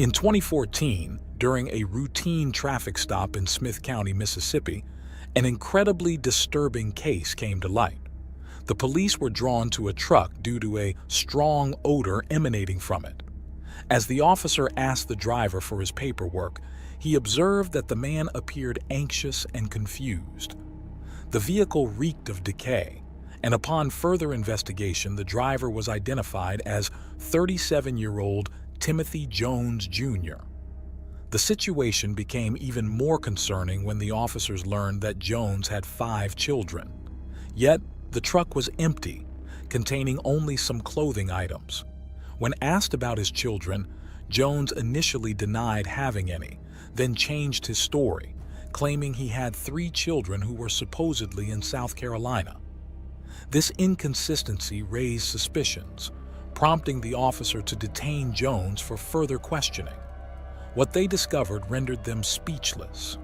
In 2014, during a routine traffic stop in Smith County, Mississippi, an incredibly disturbing case came to light. The police were drawn to a truck due to a strong odor emanating from it. As the officer asked the driver for his paperwork, he observed that the man appeared anxious and confused. The vehicle reeked of decay, and upon further investigation, the driver was identified as 37-year-old Timothy Jones, Jr. The situation became even more concerning when the officers learned that Jones had 5 children. Yet, the truck was empty, containing only some clothing items. When asked about his children, Jones initially denied having any, then changed his story, claiming he had 3 children who were supposedly in South Carolina. This inconsistency raised suspicions, prompting the officer to detain Jones for further questioning. What they discovered rendered them speechless.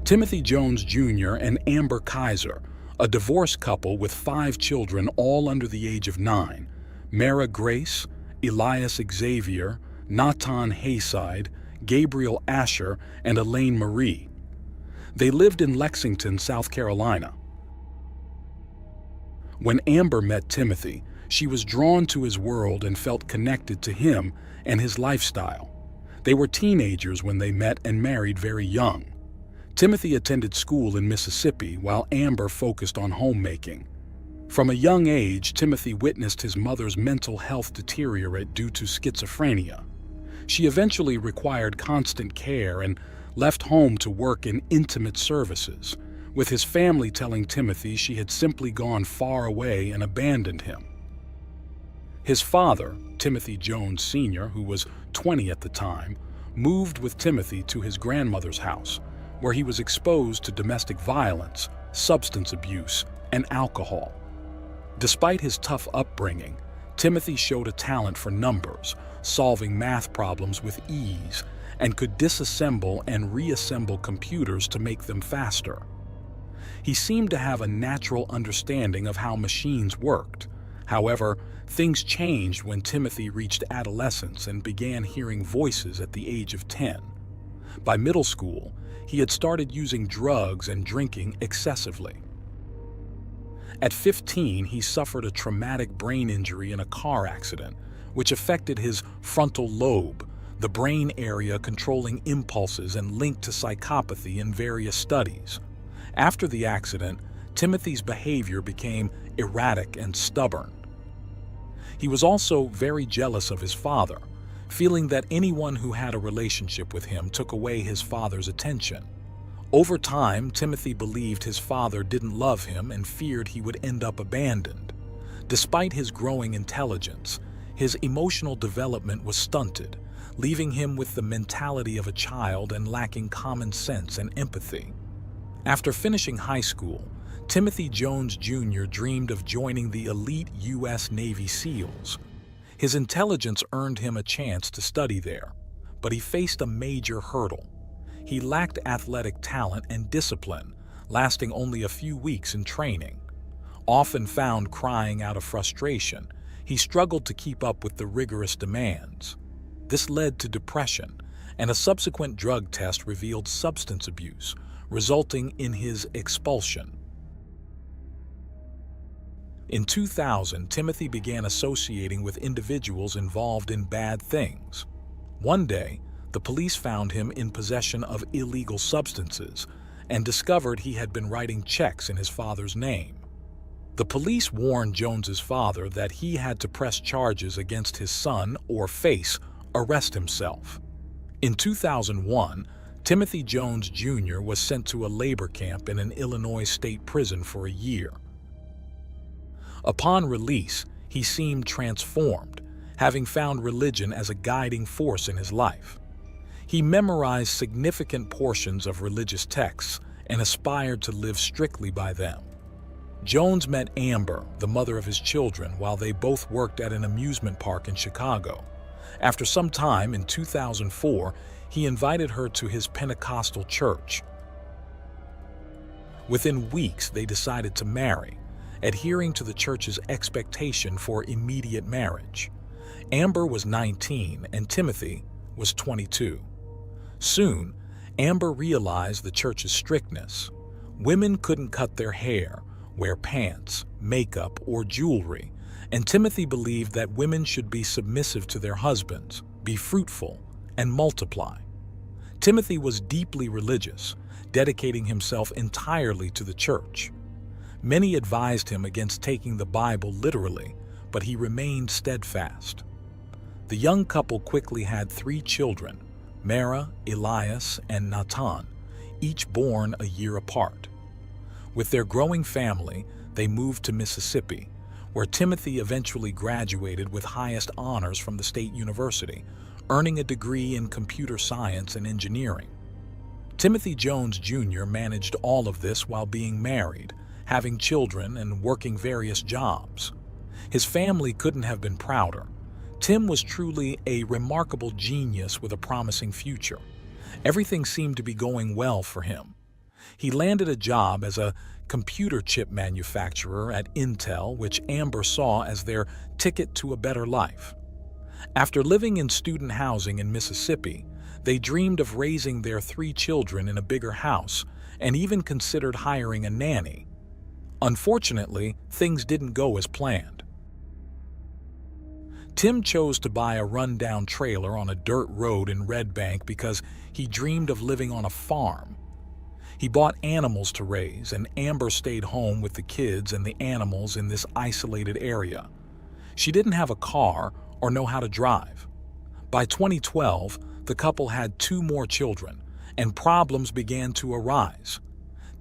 Timothy Jones Jr. and Amber Kaiser, a divorced couple with 5 children all under the age of 9, Mara Grace, Elias Xavier, Natan Hayside, Gabriel Asher, and Elaine Marie. They lived in Lexington, South Carolina. When Amber met Timothy, she was drawn to his world and felt connected to him and his lifestyle. They were teenagers when they met and married very young. Timothy attended school in Mississippi while Amber focused on homemaking. From a young age, Timothy witnessed his mother's mental health deteriorate due to schizophrenia. She eventually required constant care and left home to work in intimate services, with his family telling Timothy she had simply gone far away and abandoned him. His father, Timothy Jones Sr., who was 20 at the time, moved with Timothy to his grandmother's house, where he was exposed to domestic violence, substance abuse, and alcohol. Despite his tough upbringing, Timothy showed a talent for numbers, solving math problems with ease, and could disassemble and reassemble computers to make them faster. He seemed to have a natural understanding of how machines worked. However, things changed when Timothy reached adolescence and began hearing voices at the age of 10. By middle school, he had started using drugs and drinking excessively. At 15, he suffered a traumatic brain injury in a car accident, which affected his frontal lobe, the brain area controlling impulses and linked to psychopathy in various studies. After the accident, Timothy's behavior became erratic and stubborn. He was also very jealous of his father, feeling that anyone who had a relationship with him took away his father's attention. Over time, Timothy believed his father didn't love him and feared he would end up abandoned. Despite his growing intelligence, his emotional development was stunted, leaving him with the mentality of a child and lacking common sense and empathy. After finishing high school, Timothy Jones Jr. dreamed of joining the elite U.S. Navy SEALs. His intelligence earned him a chance to study there, but he faced a major hurdle. He lacked athletic talent and discipline, lasting only a few weeks in training. Often found crying out of frustration, he struggled to keep up with the rigorous demands. This led to depression, and a subsequent drug test revealed substance abuse, resulting in his expulsion. In 2000, Timothy began associating with individuals involved in bad things. One day, the police found him in possession of illegal substances and discovered he had been writing checks in his father's name. The police warned Jones's father that he had to press charges against his son or face arrest himself. In 2001, Timothy Jones Jr. was sent to a labor camp in an Illinois state prison for a year. Upon release, he seemed transformed, having found religion as a guiding force in his life. He memorized significant portions of religious texts and aspired to live strictly by them. Jones met Amber, the mother of his children, while they both worked at an amusement park in Chicago. After some time, in 2004, he invited her to his Pentecostal church. Within weeks, they decided to marry, adhering to the church's expectation for immediate marriage. Amber was 19 and Timothy was 22. Soon, Amber realized the church's strictness. Women couldn't cut their hair, wear pants, makeup, or jewelry, and Timothy believed that women should be submissive to their husbands, be fruitful, and multiply. Timothy was deeply religious, dedicating himself entirely to the church. Many advised him against taking the Bible literally, but he remained steadfast. The young couple quickly had 3 children, Mara, Elias, and Natan, each born a year apart. With their growing family, they moved to Mississippi, where Timothy eventually graduated with highest honors from the state university, earning a degree in computer science and engineering. Timothy Jones Jr. managed all of this while being married, having children, and working various jobs. His family couldn't have been prouder. Tim was truly a remarkable genius with a promising future. Everything seemed to be going well for him. He landed a job as a computer chip manufacturer at Intel, which Amber saw as their ticket to a better life. After living in student housing in Mississippi, they dreamed of raising their 3 children in a bigger house and even considered hiring a nanny. Unfortunately, things didn't go as planned. Tim chose to buy a rundown trailer on a dirt road in Red Bank because he dreamed of living on a farm. He bought animals to raise, and Amber stayed home with the kids and the animals in this isolated area. She didn't have a car or know how to drive. By 2012, the couple had 2 more children, and problems began to arise.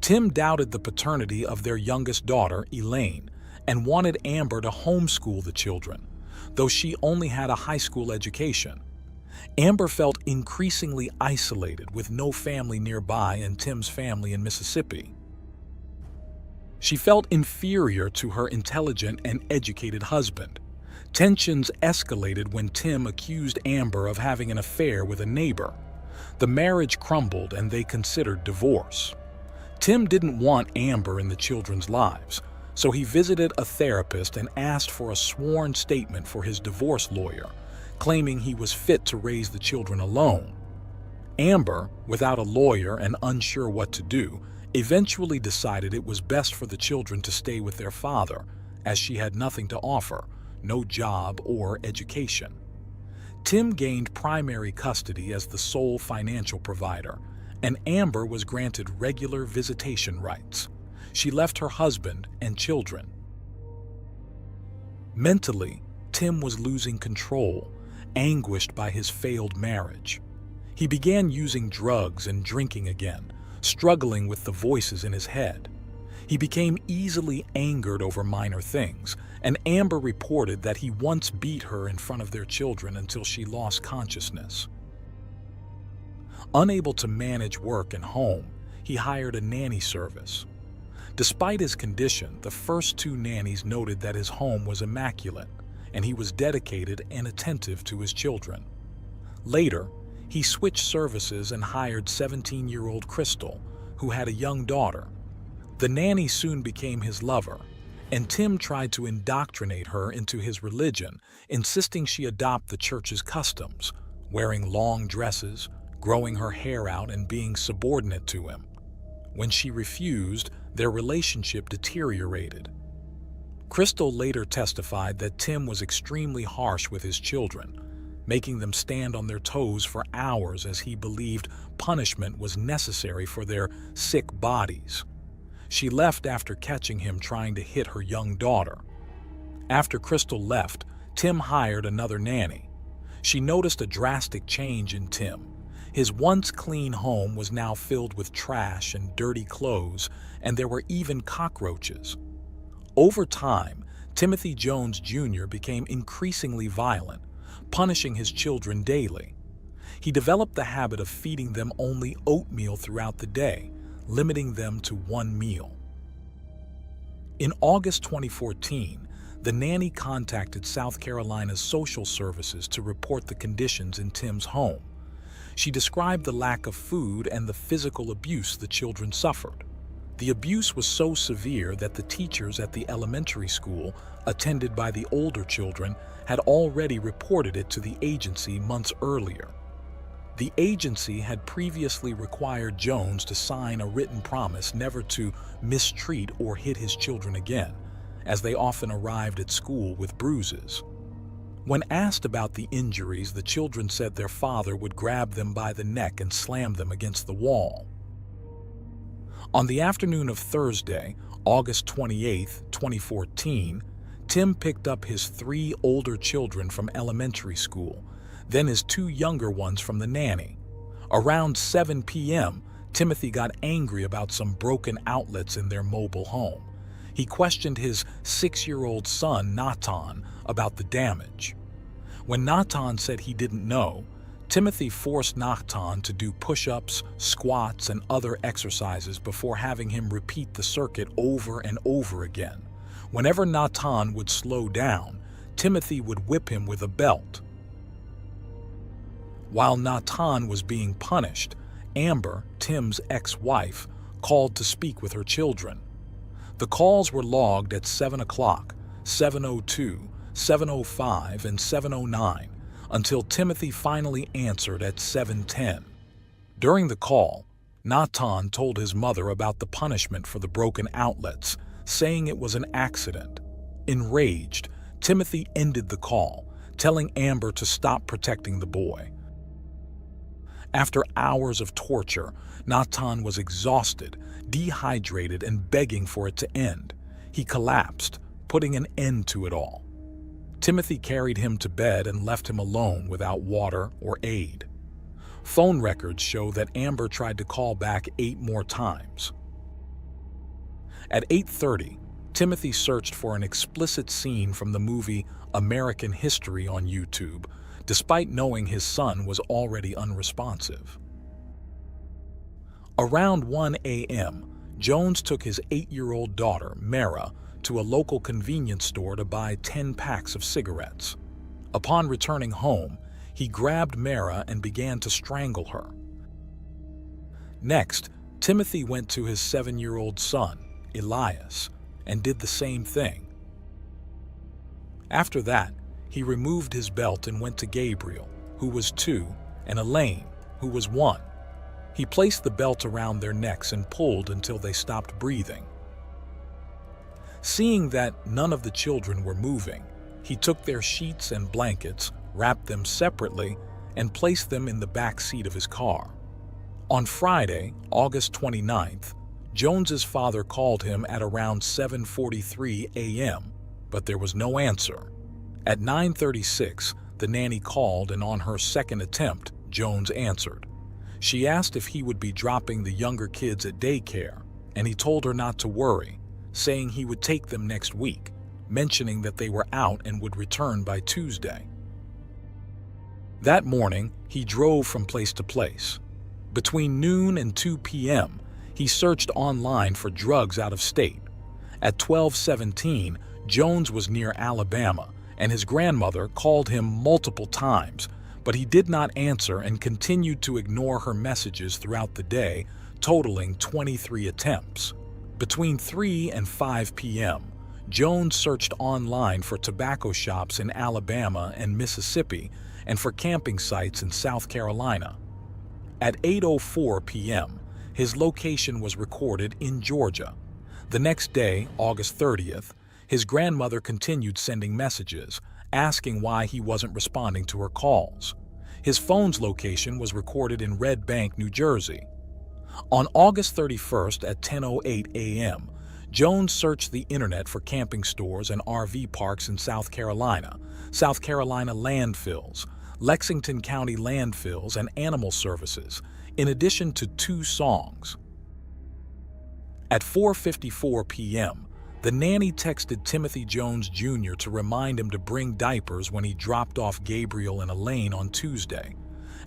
Tim doubted the paternity of their youngest daughter, Elaine, and wanted Amber to homeschool the children, though she only had a high school education. Amber felt increasingly isolated with no family nearby and Tim's family in Mississippi. She felt inferior to her intelligent and educated husband. Tensions escalated when Tim accused Amber of having an affair with a neighbor. The marriage crumbled and they considered divorce. Tim didn't want Amber in the children's lives, so he visited a therapist and asked for a sworn statement for his divorce lawyer, claiming he was fit to raise the children alone. Amber, without a lawyer and unsure what to do, eventually decided it was best for the children to stay with their father, as she had nothing to offer, no job or education. Tim gained primary custody as the sole financial provider, and Amber was granted regular visitation rights. She left her husband and children. Mentally, Tim was losing control, anguished by his failed marriage. He began using drugs and drinking again, struggling with the voices in his head. He became easily angered over minor things, and Amber reported that he once beat her in front of their children until she lost consciousness. Unable to manage work and home, he hired a nanny service. Despite his condition, the first 2 nannies noted that his home was immaculate, and he was dedicated and attentive to his children. Later, he switched services and hired 17-year-old Crystal, who had a young daughter. The nanny soon became his lover, and Tim tried to indoctrinate her into his religion, insisting she adopt the church's customs, wearing long dresses, growing her hair out, and being subordinate to him. When she refused, their relationship deteriorated. Crystal later testified that Tim was extremely harsh with his children, making them stand on their toes for hours as he believed punishment was necessary for their sick bodies. She left after catching him trying to hit her young daughter. After Crystal left, Tim hired another nanny. She noticed a drastic change in Tim. His once clean home was now filled with trash and dirty clothes, and there were even cockroaches. Over time, Timothy Jones Jr. became increasingly violent, punishing his children daily. He developed the habit of feeding them only oatmeal throughout the day, limiting them to one meal. In August 2014, the nanny contacted South Carolina's social services to report the conditions in Tim's home. She described the lack of food and the physical abuse the children suffered. The abuse was so severe that the teachers at the elementary school, attended by the older children, had already reported it to the agency months earlier. The agency had previously required Jones to sign a written promise never to mistreat or hit his children again, as they often arrived at school with bruises. When asked about the injuries, the children said their father would grab them by the neck and slam them against the wall. On the afternoon of Thursday, August 28, 2014, Tim picked up his 3 older children from elementary school, then his 2 younger ones from the nanny. Around 7 p.m., Timothy got angry about some broken outlets in their mobile home. He questioned his 6-year-old son, Natan, about the damage. When Natan said he didn't know, Timothy forced Natan to do push-ups, squats, and other exercises before having him repeat the circuit over and over again. Whenever Natan would slow down, Timothy would whip him with a belt. While Natan was being punished, Amber, Tim's ex-wife, called to speak with her children. The calls were logged at 7 o'clock, 7:02, 7:05, and 7:09, until Timothy finally answered at 7:10. During the call, Natan told his mother about the punishment for the broken outlets, saying it was an accident. Enraged, Timothy ended the call, telling Amber to stop protecting the boy. After hours of torture, Natan was exhausted, dehydrated, and begging for it to end. He collapsed, putting an end to it all. Timothy carried him to bed and left him alone without water or aid. Phone records show that Amber tried to call back 8 more times. At 8:30, Timothy searched for an explicit scene from the movie American History on YouTube, despite knowing his son was already unresponsive. Around 1 a.m., Jones took his 8-year-old daughter, Mara, to a local convenience store to buy 10 packs of cigarettes. Upon returning home, he grabbed Mara and began to strangle her. Next, Timothy went to his 7-year-old son, Elias, and did the same thing. After that, he removed his belt and went to Gabriel, who was 2, and Elaine, who was 1. He placed the belt around their necks and pulled until they stopped breathing. Seeing that none of the children were moving, he took their sheets and blankets, wrapped them separately, and placed them in the back seat of his car. On Friday, August 29th, Jones's father called him at around 7:43 a.m., but there was no answer. At 9:36, the nanny called, and on her second attempt, Jones answered. She asked if he would be dropping the younger kids at daycare, and he told her not to worry, saying he would take them next week, mentioning that they were out and would return by Tuesday. That morning, he drove from place to place. Between noon and 2 p.m., he searched online for drugs out of state. At 12:17, Jones was near Alabama, and his grandmother called him multiple times, but he did not answer and continued to ignore her messages throughout the day, totaling 23 attempts. Between 3 and 5 p.m., Jones searched online for tobacco shops in Alabama and Mississippi and for camping sites in South Carolina. At 8:04 p.m., his location was recorded in Georgia. The next day, August 30th, his grandmother continued sending messages, asking why he wasn't responding to her calls. His phone's location was recorded in Red Bank, New Jersey. On August 31st at 10:08 a.m., Jones searched the internet for camping stores and RV parks in South Carolina landfills, Lexington County Landfills, and Animal Services, in addition to 2 songs. At 4:54 p.m., the nanny texted Timothy Jones Jr. to remind him to bring diapers when he dropped off Gabriel and Elaine on Tuesday.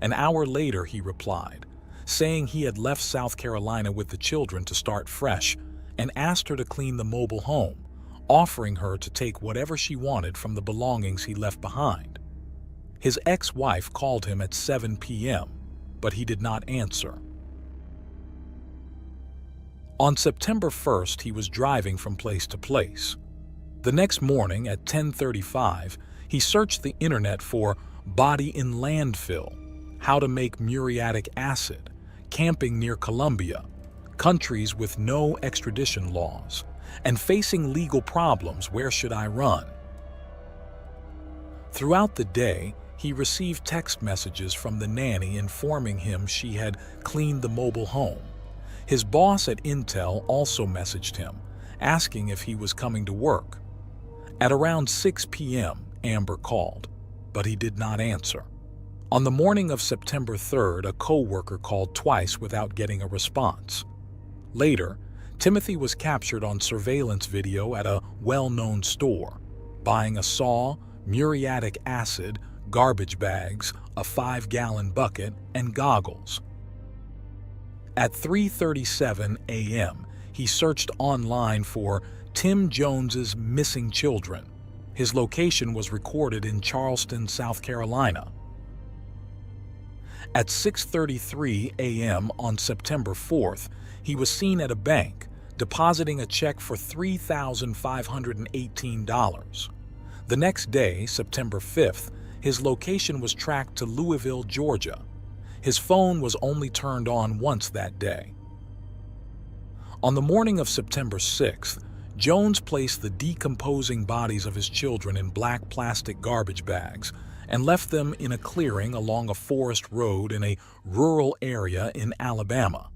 An hour later, he replied, saying he had left South Carolina with the children to start fresh and asked her to clean the mobile home, offering her to take whatever she wanted from the belongings he left behind. His ex-wife called him at 7 p.m., but he did not answer. On September 1st, he was driving from place to place. The next morning at 10:35, he searched the internet for body in landfill, how to make muriatic acid, camping near Colombia, countries with no extradition laws, and facing legal problems, where should I run? Throughout the day, he received text messages from the nanny informing him she had cleaned the mobile home. His boss at Intel also messaged him, asking if he was coming to work. At around 6 p.m., Amber called, but he did not answer. On the morning of September 3rd, a co-worker called twice without getting a response. Later, Timothy was captured on surveillance video at a well-known store, buying a saw, muriatic acid, garbage bags, a 5-gallon bucket, and goggles. At 3:37 a.m., he searched online for Tim Jones's missing children. His location was recorded in Charleston, South Carolina. At 6:33 a.m. on September 4th, he was seen at a bank, depositing a check for $3,518. The next day, September 5th, his location was tracked to Louisville, Georgia. His phone was only turned on once that day. On the morning of September 6th, Jones placed the decomposing bodies of his children in black plastic garbage bags and left them in a clearing along a forest road in a rural area in Alabama.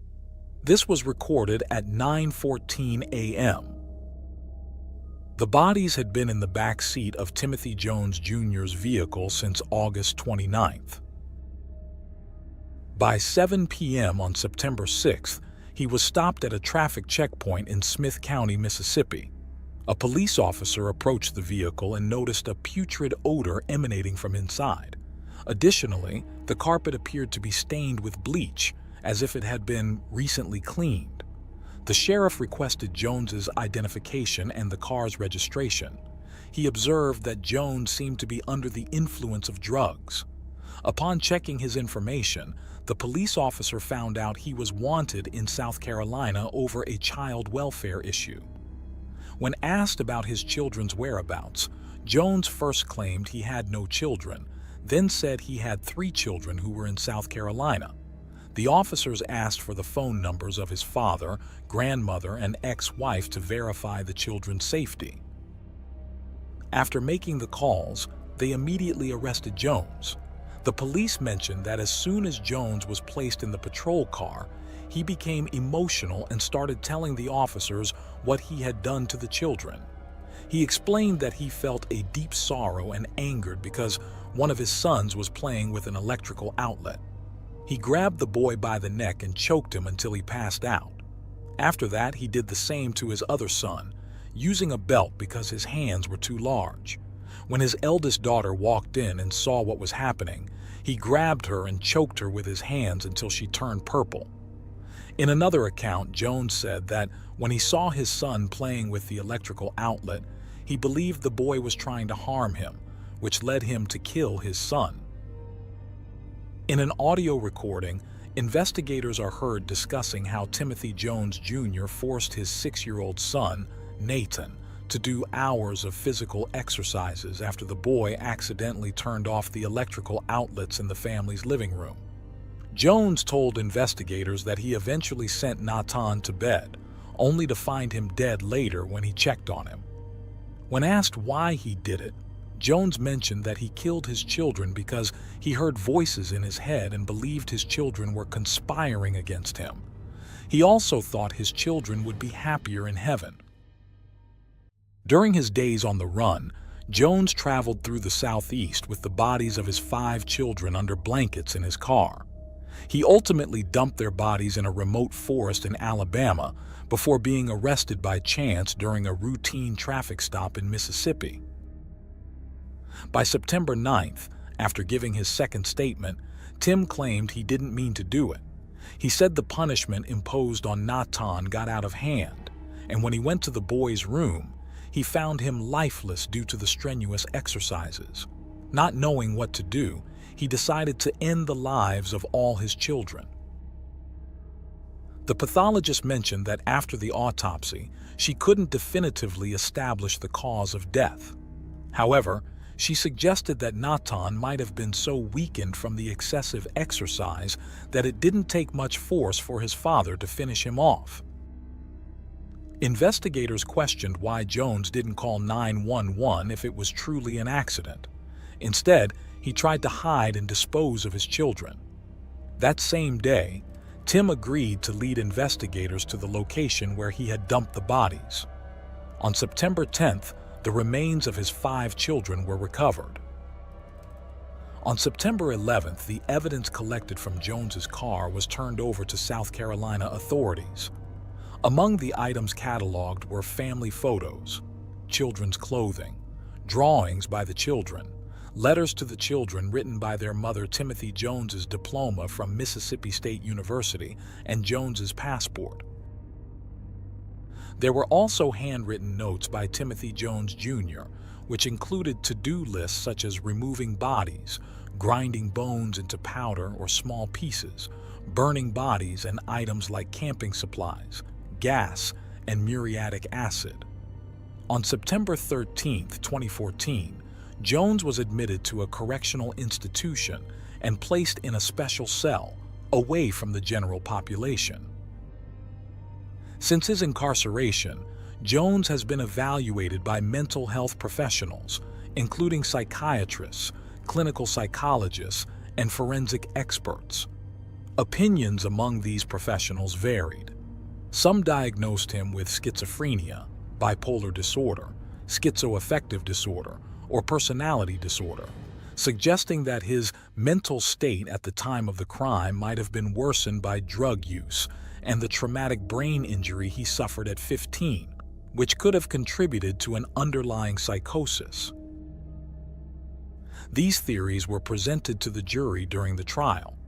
This was recorded at 9:14 a.m. The bodies had been in the back seat of Timothy Jones Jr.'s vehicle since August 29th. By 7 p.m. on September 6th, he was stopped at a traffic checkpoint in Smith County, Mississippi. A police officer approached the vehicle and noticed a putrid odor emanating from inside. Additionally, the carpet appeared to be stained with bleach, as if it had been recently cleaned. The sheriff requested Jones's identification and the car's registration. He observed that Jones seemed to be under the influence of drugs. Upon checking his information, the police officer found out he was wanted in South Carolina over a child welfare issue. When asked about his children's whereabouts, Jones first claimed he had no children, then said he had 3 children who were in South Carolina. The officers asked for the phone numbers of his father, grandmother, and ex-wife to verify the children's safety. After making the calls, they immediately arrested Jones. The police mentioned that as soon as Jones was placed in the patrol car, he became emotional and started telling the officers what he had done to the children. He explained that he felt a deep sorrow and angered because one of his sons was playing with an electrical outlet. He grabbed the boy by the neck and choked him until he passed out. After that, he did the same to his other son, using a belt because his hands were too large. When his eldest daughter walked in and saw what was happening, he grabbed her and choked her with his hands until she turned purple. In another account, Jones said that when he saw his son playing with the electrical outlet, he believed the boy was trying to harm him, which led him to kill his son. In an audio recording, investigators are heard discussing how Timothy Jones Jr. forced his 6-year-old son, Nathan, to do hours of physical exercises after the boy accidentally turned off the electrical outlets in the family's living room. Jones told investigators that he eventually sent Nathan to bed, only to find him dead later when he checked on him. When asked why he did it, Jones mentioned that he killed his children because he heard voices in his head and believed his children were conspiring against him. He also thought his children would be happier in heaven. During his days on the run, Jones traveled through the Southeast with the bodies of his 5 children under blankets in his car. He ultimately dumped their bodies in a remote forest in Alabama before being arrested by chance during a routine traffic stop in Mississippi. By September 9th, after giving his second statement, Tim claimed he didn't mean to do it. He said the punishment imposed on Natan got out of hand, and when he went to the boy's room, he found him lifeless due to the strenuous exercises. Not knowing what to do, he decided to end the lives of all his children. The pathologist mentioned that after the autopsy, she couldn't definitively establish the cause of death. However, she suggested that Natan might have been so weakened from the excessive exercise that it didn't take much force for his father to finish him off. Investigators questioned why Jones didn't call 911 if it was truly an accident. Instead, he tried to hide and dispose of his children. That same day, Tim agreed to lead investigators to the location where he had dumped the bodies. On September 10th, the remains of his 5 children were recovered. On September 11th, the evidence collected from Jones's car was turned over to South Carolina authorities. Among the items cataloged were family photos, children's clothing, drawings by the children, letters to the children written by their mother Timothy Jones's diploma from Mississippi State University, and Jones's passport. There were also handwritten notes by Timothy Jones Jr., which included to-do lists such as removing bodies, grinding bones into powder or small pieces, burning bodies, and items like camping supplies, gas, and muriatic acid. On September 13, 2014, Jones was admitted to a correctional institution and placed in a special cell, away from the general population. Since his incarceration, Jones has been evaluated by mental health professionals, including psychiatrists, clinical psychologists, and forensic experts. Opinions among these professionals varied. Some diagnosed him with schizophrenia, bipolar disorder, schizoaffective disorder, or personality disorder, suggesting that his mental state at the time of the crime might have been worsened by drug use and the traumatic brain injury he suffered at 15, which could have contributed to an underlying psychosis. These theories were presented to the jury during the trial.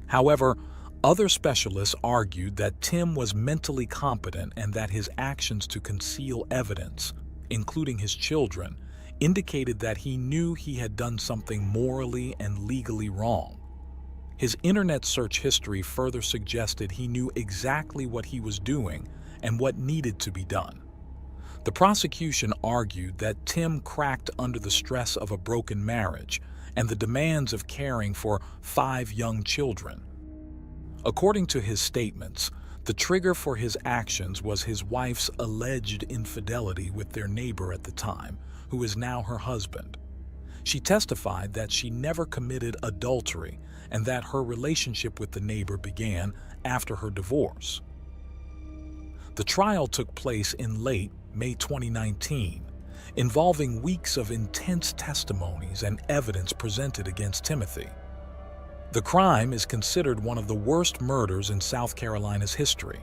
However, other specialists argued that Tim was mentally competent and that his actions to conceal evidence, including his children, indicated that he knew he had done something morally and legally wrong. His internet search history further suggested he knew exactly what he was doing and what needed to be done. The prosecution argued that Tim cracked under the stress of a broken marriage and the demands of caring for 5 young children. According to his statements, the trigger for his actions was his wife's alleged infidelity with their neighbor at the time, who is now her husband. She testified that she never committed adultery and that her relationship with the neighbor began after her divorce. The trial took place in late May 2019, involving weeks of intense testimonies and evidence presented against Timothy. The crime is considered one of the worst murders in South Carolina's history.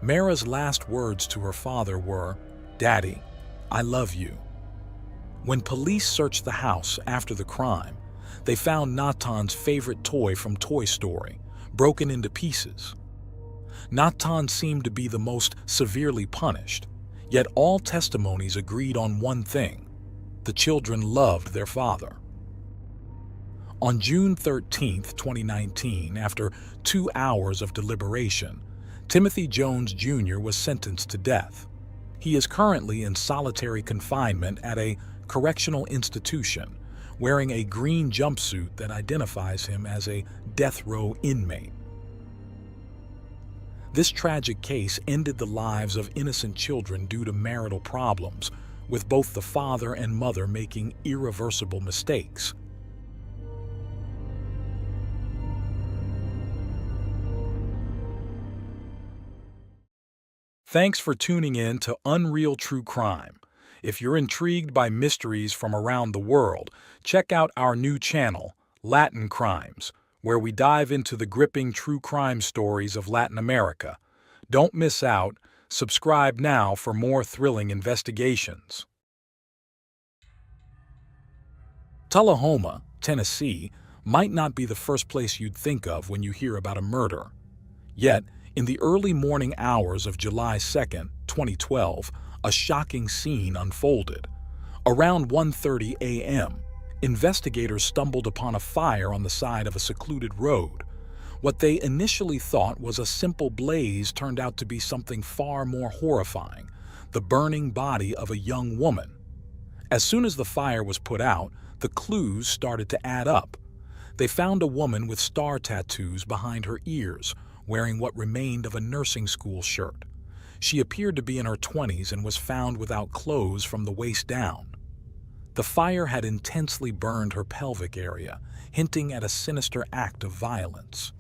Mara's last words to her father were, "Daddy, I love you." When police searched the house after the crime, they found Natan's favorite toy from Toy Story, broken into pieces. Natan seemed to be the most severely punished, yet all testimonies agreed on one thing: the children loved their father. On June 13, 2019, after 2 hours of deliberation, Timothy Jones Jr. was sentenced to death. He is currently in solitary confinement at a correctional institution, wearing a green jumpsuit that identifies him as a death row inmate. This tragic case ended the lives of innocent children due to marital problems, with both the father and mother making irreversible mistakes. Thanks for tuning in to Unreal True Crime. If you're intrigued by mysteries from around the world, check out our new channel, Latin Crimes, where we dive into the gripping true crime stories of Latin America. Don't miss out. Subscribe now for more thrilling investigations. Tullahoma, Tennessee, might not be the first place you'd think of when you hear about a murder. Yet, in the early morning hours of July 2, 2012, a shocking scene unfolded. Around 1:30 a.m., investigators stumbled upon a fire on the side of a secluded road. What they initially thought was a simple blaze turned out to be something far more horrifying: the burning body of a young woman. As soon as the fire was put out, the clues started to add up. They found a woman with star tattoos behind her ears, wearing what remained of a nursing school shirt. She appeared to be in her 20s and was found without clothes from the waist down. The fire had intensely burned her pelvic area, hinting at a sinister act of violence.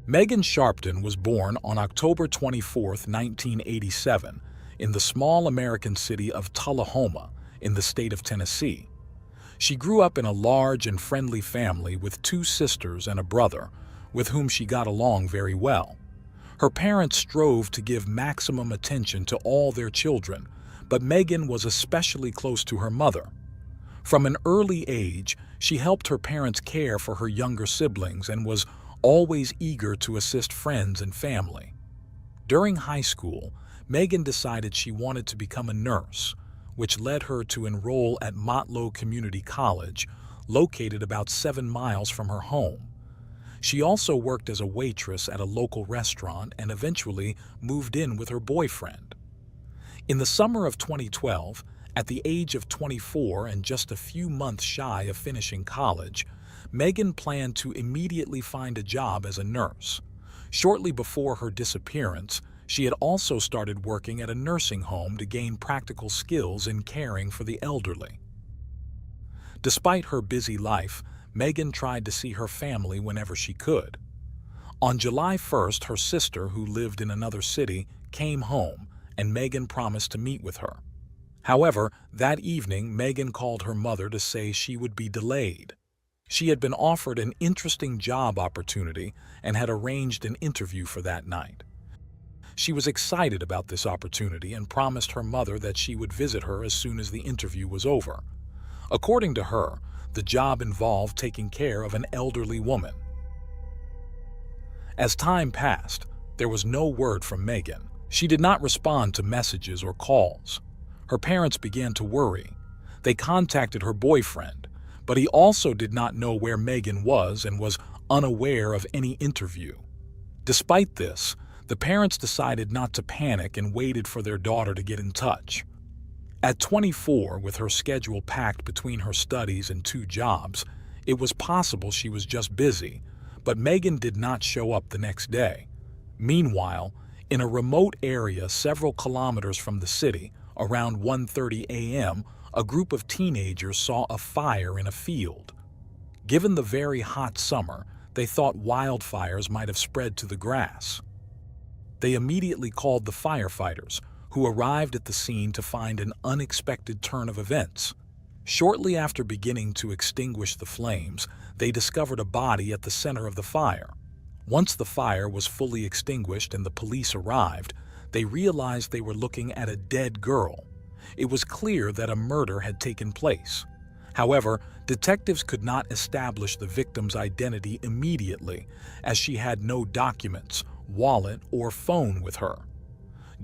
Megan Sharpton was born on October 24, 1987, in the small American city of Tullahoma, in the state of Tennessee. She grew up in a large and friendly family with two sisters and a brother, with whom she got along very well. Her parents strove to give maximum attention to all their children, but Megan was especially close to her mother. From an early age, she helped her parents care for her younger siblings and was always eager to assist friends and family. During high school, Megan decided she wanted to become a nurse, which led her to enroll at Motlow Community College, located about 7 miles from her home. She also worked as a waitress at a local restaurant and eventually moved in with her boyfriend. In the summer of 2012, at the age of 24 and just a few months shy of finishing college, Megan planned to immediately find a job as a nurse. Shortly before her disappearance, she had also started working at a nursing home to gain practical skills in caring for the elderly. Despite her busy life, Megan tried to see her family whenever she could. On July 1st, her sister, who lived in another city, came home, and Megan promised to meet with her. However, that evening, Megan called her mother to say she would be delayed. She had been offered an interesting job opportunity and had arranged an interview for that night. She was excited about this opportunity and promised her mother that she would visit her as soon as the interview was over. According to her, the job involved taking care of an elderly woman. As time passed, there was no word from Megan. She did not respond to messages or calls. Her parents began to worry. They contacted her boyfriend, but he also did not know where Megan was and was unaware of any interview. Despite this, the parents decided not to panic and waited for their daughter to get in touch. At 24, with her schedule packed between her studies and 2 jobs, it was possible she was just busy, but Megan did not show up the next day. Meanwhile, in a remote area several kilometers from the city, around 1:30 a.m., a group of teenagers saw a fire in a field. Given the very hot summer, they thought wildfires might have spread to the grass. They immediately called the firefighters, who arrived at the scene to find an unexpected turn of events. Shortly after beginning to extinguish the flames, they discovered a body at the center of the fire. Once the fire was fully extinguished and the police arrived, they realized they were looking at a dead girl. It was clear that a murder had taken place. However, detectives could not establish the victim's identity immediately, as she had no documents, wallet, or phone with her.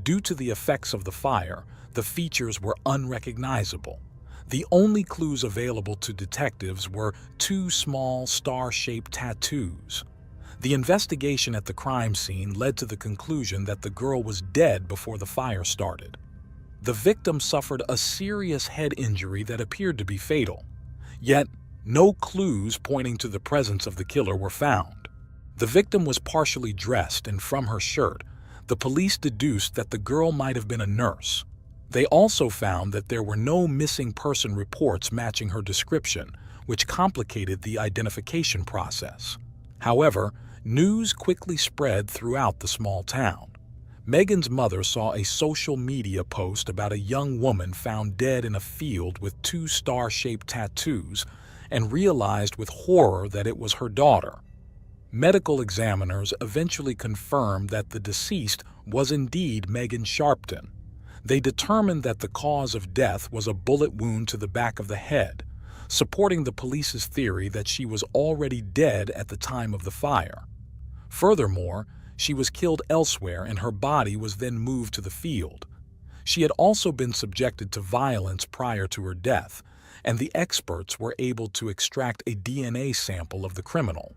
Due to the effects of the fire, the features were unrecognizable. The only clues available to detectives were 2 small star-shaped tattoos. The investigation at the crime scene led to the conclusion that the girl was dead before the fire started. The victim suffered a serious head injury that appeared to be fatal. Yet, no clues pointing to the presence of the killer were found. The victim was partially dressed, and from her shirt, the police deduced that the girl might have been a nurse. They also found that there were no missing person reports matching her description, which complicated the identification process. However, news quickly spread throughout the small town. Megan's mother saw a social media post about a young woman found dead in a field with 2 star-shaped tattoos and realized with horror that it was her daughter. Medical examiners eventually confirmed that the deceased was indeed Megan Sharpton. They determined that the cause of death was a bullet wound to the back of the head, supporting the police's theory that she was already dead at the time of the fire. Furthermore, she was killed elsewhere and her body was then moved to the field. She had also been subjected to violence prior to her death, and the experts were able to extract a DNA sample of the criminal.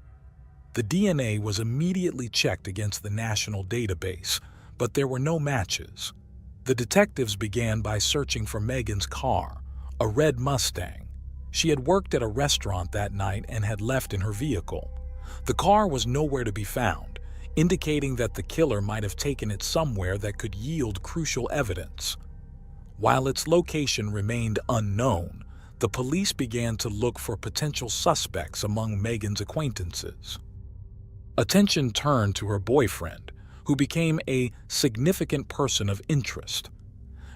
The DNA was immediately checked against the national database, but there were no matches. The detectives began by searching for Megan's car, a red Mustang. She had worked at a restaurant that night and had left in her vehicle. The car was nowhere to be found, indicating that the killer might have taken it somewhere that could yield crucial evidence. While its location remained unknown, the police began to look for potential suspects among Megan's acquaintances. Attention turned to her boyfriend, who became a significant person of interest.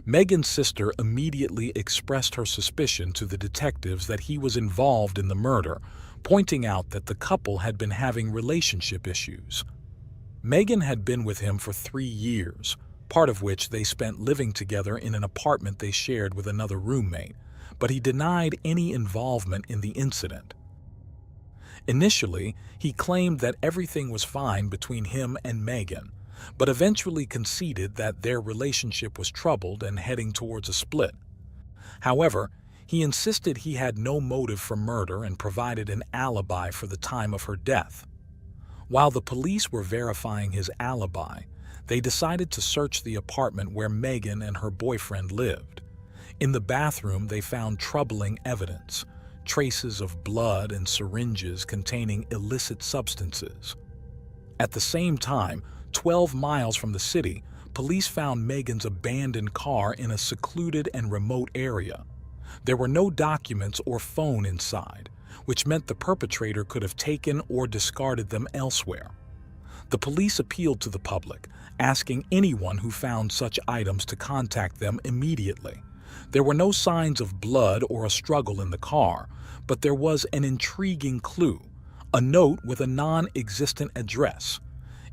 Megan's sister immediately expressed her suspicion to the detectives that he was involved in the murder, pointing out that the couple had been having relationship issues. Megan had been with him for 3 years, part of which they spent living together in an apartment they shared with another roommate, but he denied any involvement in the incident. Initially, he claimed that everything was fine between him and Megan, but eventually conceded that their relationship was troubled and heading towards a split. However, he insisted he had no motive for murder and provided an alibi for the time of her death. While the police were verifying his alibi, they decided to search the apartment where Megan and her boyfriend lived. In the bathroom, they found troubling evidence, traces of blood and syringes containing illicit substances. At the same time, 12 miles from the city, police found Megan's abandoned car in a secluded and remote area. There were no documents or phone inside, which meant the perpetrator could have taken or discarded them elsewhere. The police appealed to the public, asking anyone who found such items to contact them immediately. There were no signs of blood or a struggle in the car, but there was an intriguing clue, a note with a non-existent address.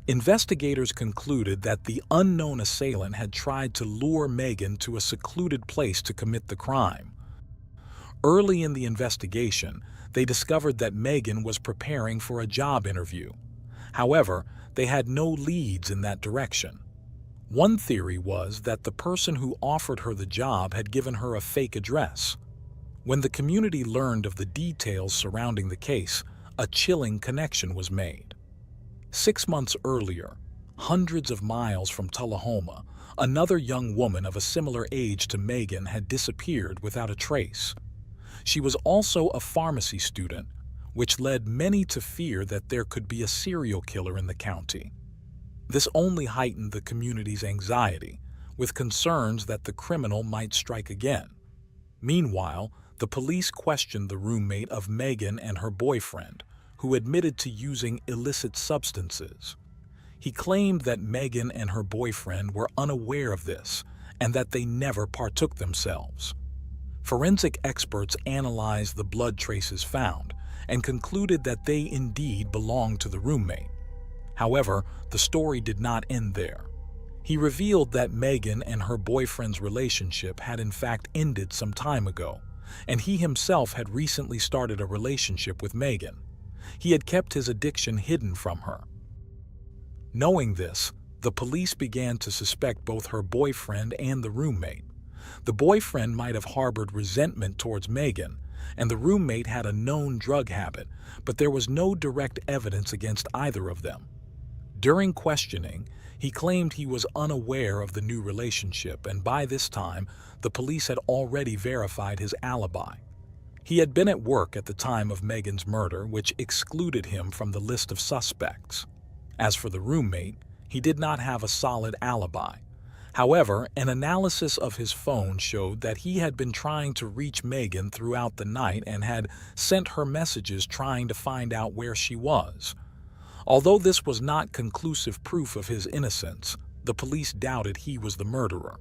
Investigators concluded that the unknown assailant had tried to lure Megan to a secluded place to commit the crime. Early in the investigation, they discovered that Megan was preparing for a job interview. However, they had no leads in that direction. One theory was that the person who offered her the job had given her a fake address. When the community learned of the details surrounding the case, a chilling connection was made. 6 months earlier, hundreds of miles from Tullahoma, another young woman of a similar age to Megan had disappeared without a trace. She was also a pharmacy student, which led many to fear that there could be a serial killer in the county. This only heightened the community's anxiety, with concerns that the criminal might strike again. Meanwhile, the police questioned the roommate of Megan and her boyfriend, who admitted to using illicit substances. He claimed that Megan and her boyfriend were unaware of this and that they never partook themselves. Forensic experts analyzed the blood traces found and concluded that they indeed belonged to the roommate. However, the story did not end there. He revealed that Megan and her boyfriend's relationship had in fact ended some time ago, and he himself had recently started a relationship with Megan. He had kept his addiction hidden from her. Knowing this, the police began to suspect both her boyfriend and the roommate. The boyfriend might have harbored resentment towards Megan, and the roommate had a known drug habit, but there was no direct evidence against either of them. During questioning, he claimed he was unaware of the new relationship, and by this time, the police had already verified his alibi. He had been at work at the time of Megan's murder, which excluded him from the list of suspects. As for the roommate, he did not have a solid alibi. However, an analysis of his phone showed that he had been trying to reach Megan throughout the night and had sent her messages trying to find out where she was. Although this was not conclusive proof of his innocence, the police doubted he was the murderer.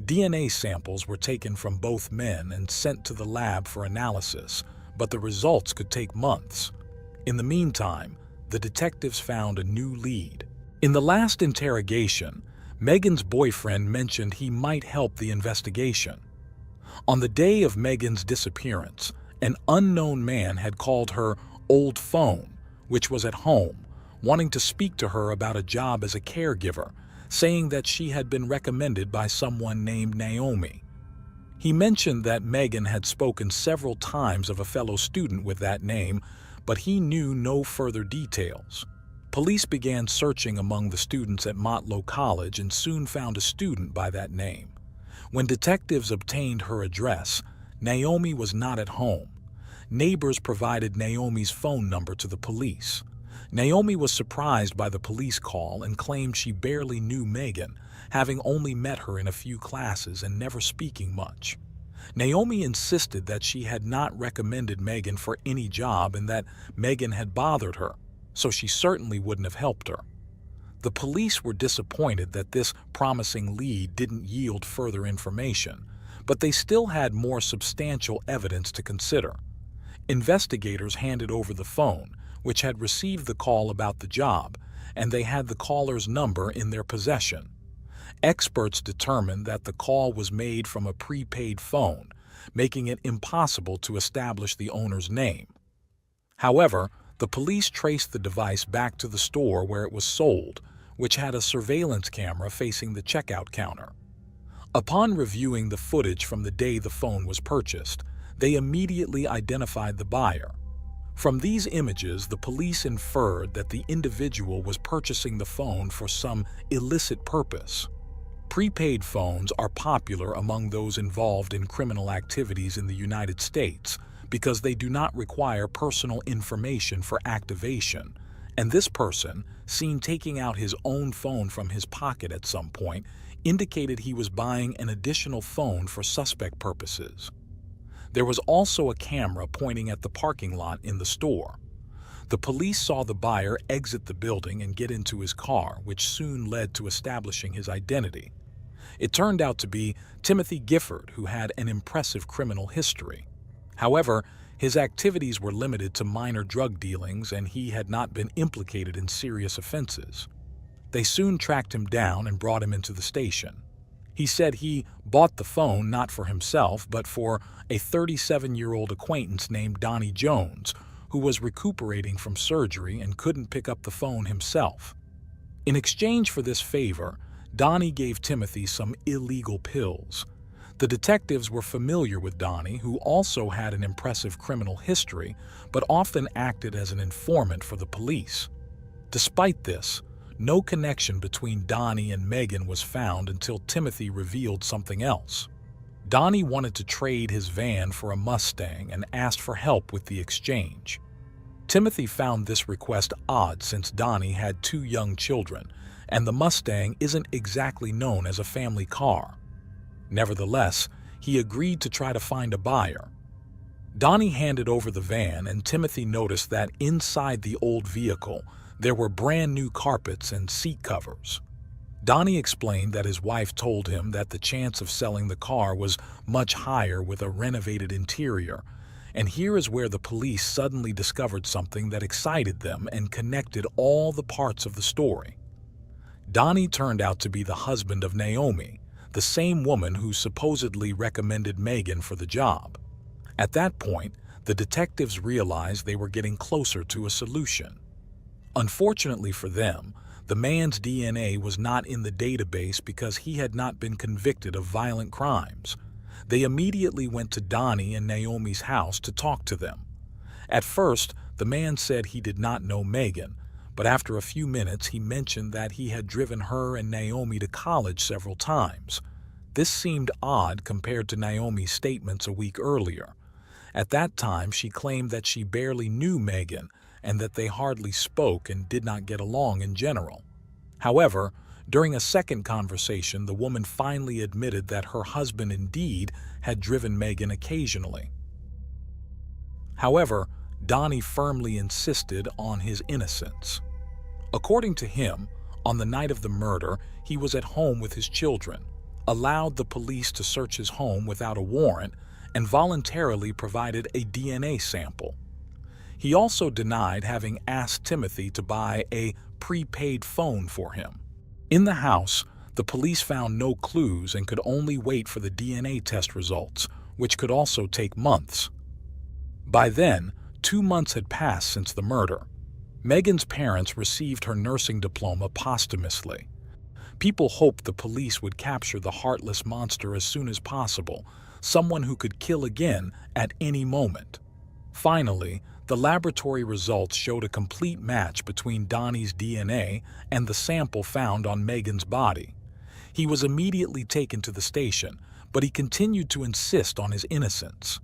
DNA samples were taken from both men and sent to the lab for analysis, but the results could take months. In the meantime, the detectives found a new lead. In the last interrogation, Megan's boyfriend mentioned he might help the investigation. On the day of Megan's disappearance, an unknown man had called her old phone, which was at home, wanting to speak to her about a job as a caregiver, saying that she had been recommended by someone named Naomi. He mentioned that Megan had spoken several times of a fellow student with that name, but he knew no further details. Police began searching among the students at Motlow College and soon found a student by that name. When detectives obtained her address, Naomi was not at home. Neighbors provided Naomi's phone number to the police. Naomi was surprised by the police call and claimed she barely knew Megan, having only met her in a few classes and never speaking much. Naomi insisted that she had not recommended Megan for any job and that Megan had bothered her, so she certainly wouldn't have helped her. The police were disappointed that this promising lead didn't yield further information, but they still had more substantial evidence to consider. Investigators handed over the phone, which had received the call about the job, and they had the caller's number in their possession. Experts determined that the call was made from a prepaid phone, making it impossible to establish the owner's name. However, the police traced the device back to the store where it was sold, which had a surveillance camera facing the checkout counter. Upon reviewing the footage from the day the phone was purchased, they immediately identified the buyer. From these images, the police inferred that the individual was purchasing the phone for some illicit purpose. Prepaid phones are popular among those involved in criminal activities in the United States because they do not require personal information for activation, and this person, seen taking out his own phone from his pocket at some point, indicated he was buying an additional phone for suspect purposes. There was also a camera pointing at the parking lot in the store. The police saw the buyer exit the building and get into his car, which soon led to establishing his identity. It turned out to be Timothy Gifford, who had an impressive criminal history. However, his activities were limited to minor drug dealings and he had not been implicated in serious offenses. They soon tracked him down and brought him into the station. He said he bought the phone not for himself, but for a 37-year-old acquaintance named Donnie Jones, who was recuperating from surgery and couldn't pick up the phone himself. In exchange for this favor, Donnie gave Timothy some illegal pills. The detectives were familiar with Donnie, who also had an impressive criminal history, but often acted as an informant for the police. Despite this, no connection between Donnie and Megan was found until Timothy revealed something else. Donnie wanted to trade his van for a Mustang and asked for help with the exchange. Timothy found this request odd since Donnie had 2 young children, and the Mustang isn't exactly known as a family car. Nevertheless, he agreed to try to find a buyer. Donnie handed over the van, and Timothy noticed that inside the old vehicle, there were brand new carpets and seat covers. Donnie explained that his wife told him that the chance of selling the car was much higher with a renovated interior, and here is where the police suddenly discovered something that excited them and connected all the parts of the story. Donnie turned out to be the husband of Naomi, the same woman who supposedly recommended Megan for the job. At that point, the detectives realized they were getting closer to a solution. Unfortunately for them, the man's DNA was not in the database because he had not been convicted of violent crimes. They immediately went to Donnie and Naomi's house to talk to them. At first, the man said he did not know Megan, but after a few minutes he mentioned that he had driven her and Naomi to college several times. This seemed odd compared to Naomi's statements a week earlier. At that time, she claimed that she barely knew Megan and that they hardly spoke and did not get along in general. However, during a second conversation, the woman finally admitted that her husband indeed had driven Megan occasionally. However, Donnie firmly insisted on his innocence. According to him, on the night of the murder, he was at home with his children, allowed the police to search his home without a warrant, and voluntarily provided a DNA sample. He also denied having asked Timothy to buy a prepaid phone for him. In the house, the police found no clues and could only wait for the DNA test results, which could also take months. By then, 2 months had passed since the murder. Megan's parents received her nursing diploma posthumously. People hoped the police would capture the heartless monster as soon as possible, someone who could kill again at any moment. Finally, the laboratory results showed a complete match between Donnie's DNA and the sample found on Megan's body. He was immediately taken to the station, but he continued to insist on his innocence.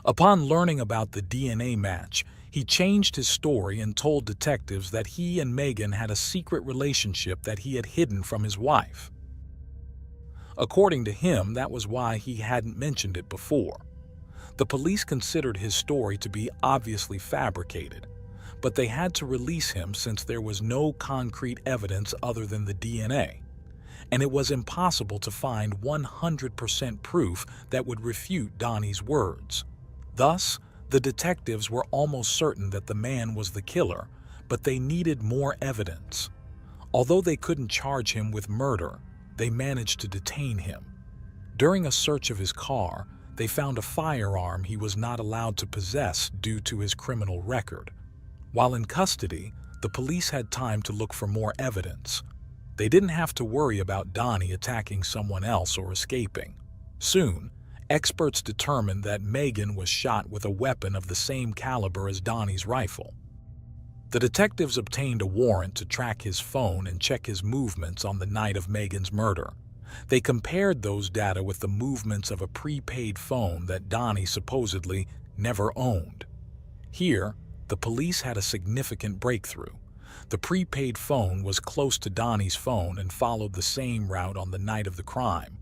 Upon learning about the DNA match, he changed his story and told detectives that he and Megan had a secret relationship that he had hidden from his wife. According to him, that was why he hadn't mentioned it before. The police considered his story to be obviously fabricated, but they had to release him since there was no concrete evidence other than the DNA, and it was impossible to find 100% proof that would refute Donnie's words. Thus, the detectives were almost certain that the man was the killer, but they needed more evidence. Although they couldn't charge him with murder, they managed to detain him. During a search of his car, they found a firearm he was not allowed to possess due to his criminal record. While in custody, the police had time to look for more evidence. They didn't have to worry about Donnie attacking someone else or escaping. Soon, experts determined that Megan was shot with a weapon of the same caliber as Donnie's rifle. The detectives obtained a warrant to track his phone and check his movements on the night of Megan's murder. They compared those data with the movements of a prepaid phone that Donnie supposedly never owned. Here, the police had a significant breakthrough. The prepaid phone was close to Donnie's phone and followed the same route on the night of the crime.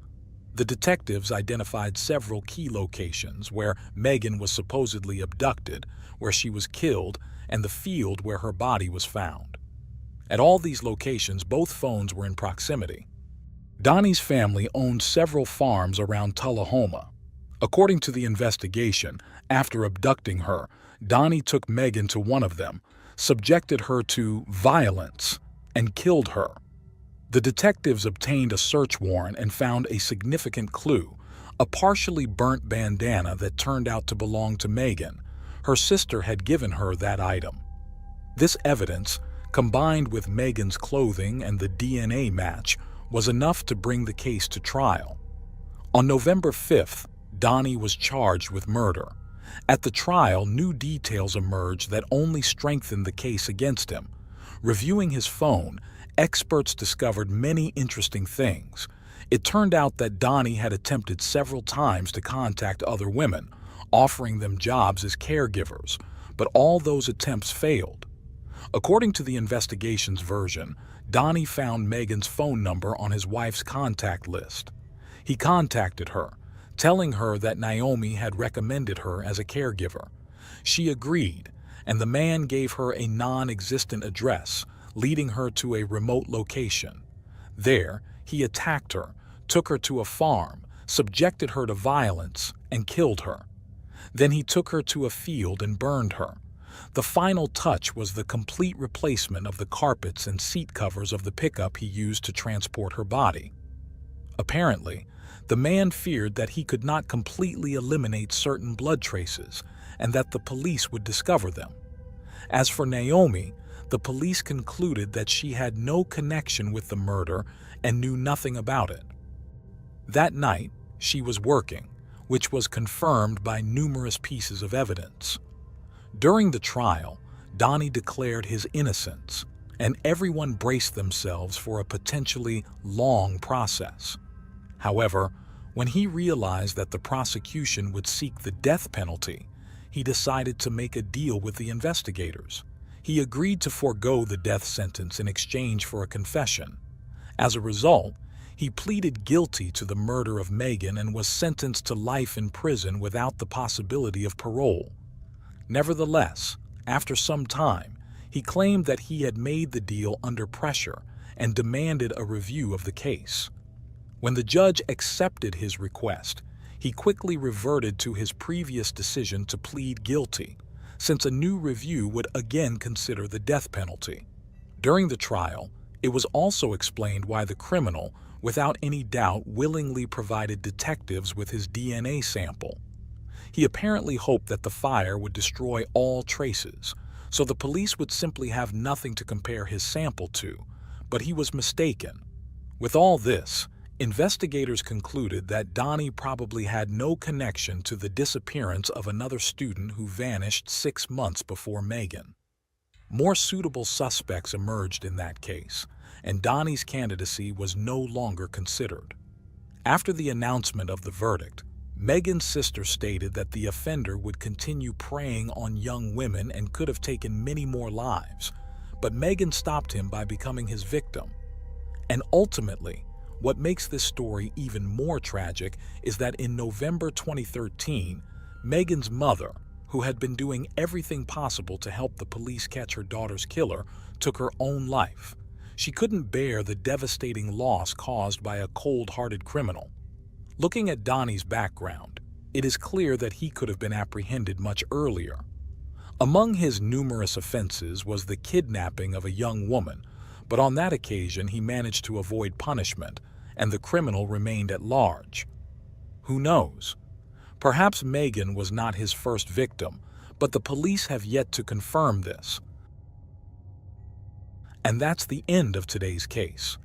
The detectives identified several key locations where Megan was supposedly abducted, where she was killed, and the field where her body was found. At all these locations, both phones were in proximity. Donnie's family owned several farms around Tullahoma. According to the investigation, after abducting her, Donnie took Megan to one of them, subjected her to violence, and killed her. The detectives obtained a search warrant and found a significant clue, a partially burnt bandana that turned out to belong to Megan. Her sister had given her that item. This evidence, combined with Megan's clothing and the DNA match, was enough to bring the case to trial. On November 5th, Donnie was charged with murder. At the trial, new details emerged that only strengthened the case against him. Reviewing his phone, experts discovered many interesting things. It turned out that Donnie had attempted several times to contact other women, offering them jobs as caregivers, but all those attempts failed. According to the investigation's version, Donnie found Megan's phone number on his wife's contact list. He contacted her, telling her that Naomi had recommended her as a caregiver. She agreed, and the man gave her a non-existent address, leading her to a remote location. There, he attacked her, took her to a farm, subjected her to violence, and killed her. Then he took her to a field and burned her. The final touch was the complete replacement of the carpets and seat covers of the pickup he used to transport her body. Apparently, the man feared that he could not completely eliminate certain blood traces and that the police would discover them. As for Naomi, the police concluded that she had no connection with the murder and knew nothing about it. That night, she was working, which was confirmed by numerous pieces of evidence. During the trial, Donnie declared his innocence, and everyone braced themselves for a potentially long process. However, when he realized that the prosecution would seek the death penalty, he decided to make a deal with the investigators. He agreed to forego the death sentence in exchange for a confession. As a result, he pleaded guilty to the murder of Megan and was sentenced to life in prison without the possibility of parole. Nevertheless, after some time, he claimed that he had made the deal under pressure and demanded a review of the case. When the judge accepted his request, he quickly reverted to his previous decision to plead guilty, since a new review would again consider the death penalty. During the trial, it was also explained why the criminal, without any doubt, willingly provided detectives with his DNA sample. He apparently hoped that the fire would destroy all traces, so the police would simply have nothing to compare his sample to, but he was mistaken. With all this, investigators concluded that Donnie probably had no connection to the disappearance of another student who vanished 6 months before Megan. More suitable suspects emerged in that case, and Donnie's candidacy was no longer considered. After the announcement of the verdict, Megan's sister stated that the offender would continue preying on young women and could have taken many more lives, but Megan stopped him by becoming his victim. And ultimately, what makes this story even more tragic is that in November 2013, Megan's mother, who had been doing everything possible to help the police catch her daughter's killer, took her own life. She couldn't bear the devastating loss caused by a cold-hearted criminal. Looking at Donnie's background, it is clear that he could have been apprehended much earlier. Among his numerous offenses was the kidnapping of a young woman, but on that occasion he managed to avoid punishment, and the criminal remained at large. Who knows? Perhaps Megan was not his first victim, but the police have yet to confirm this. And that's the end of today's case.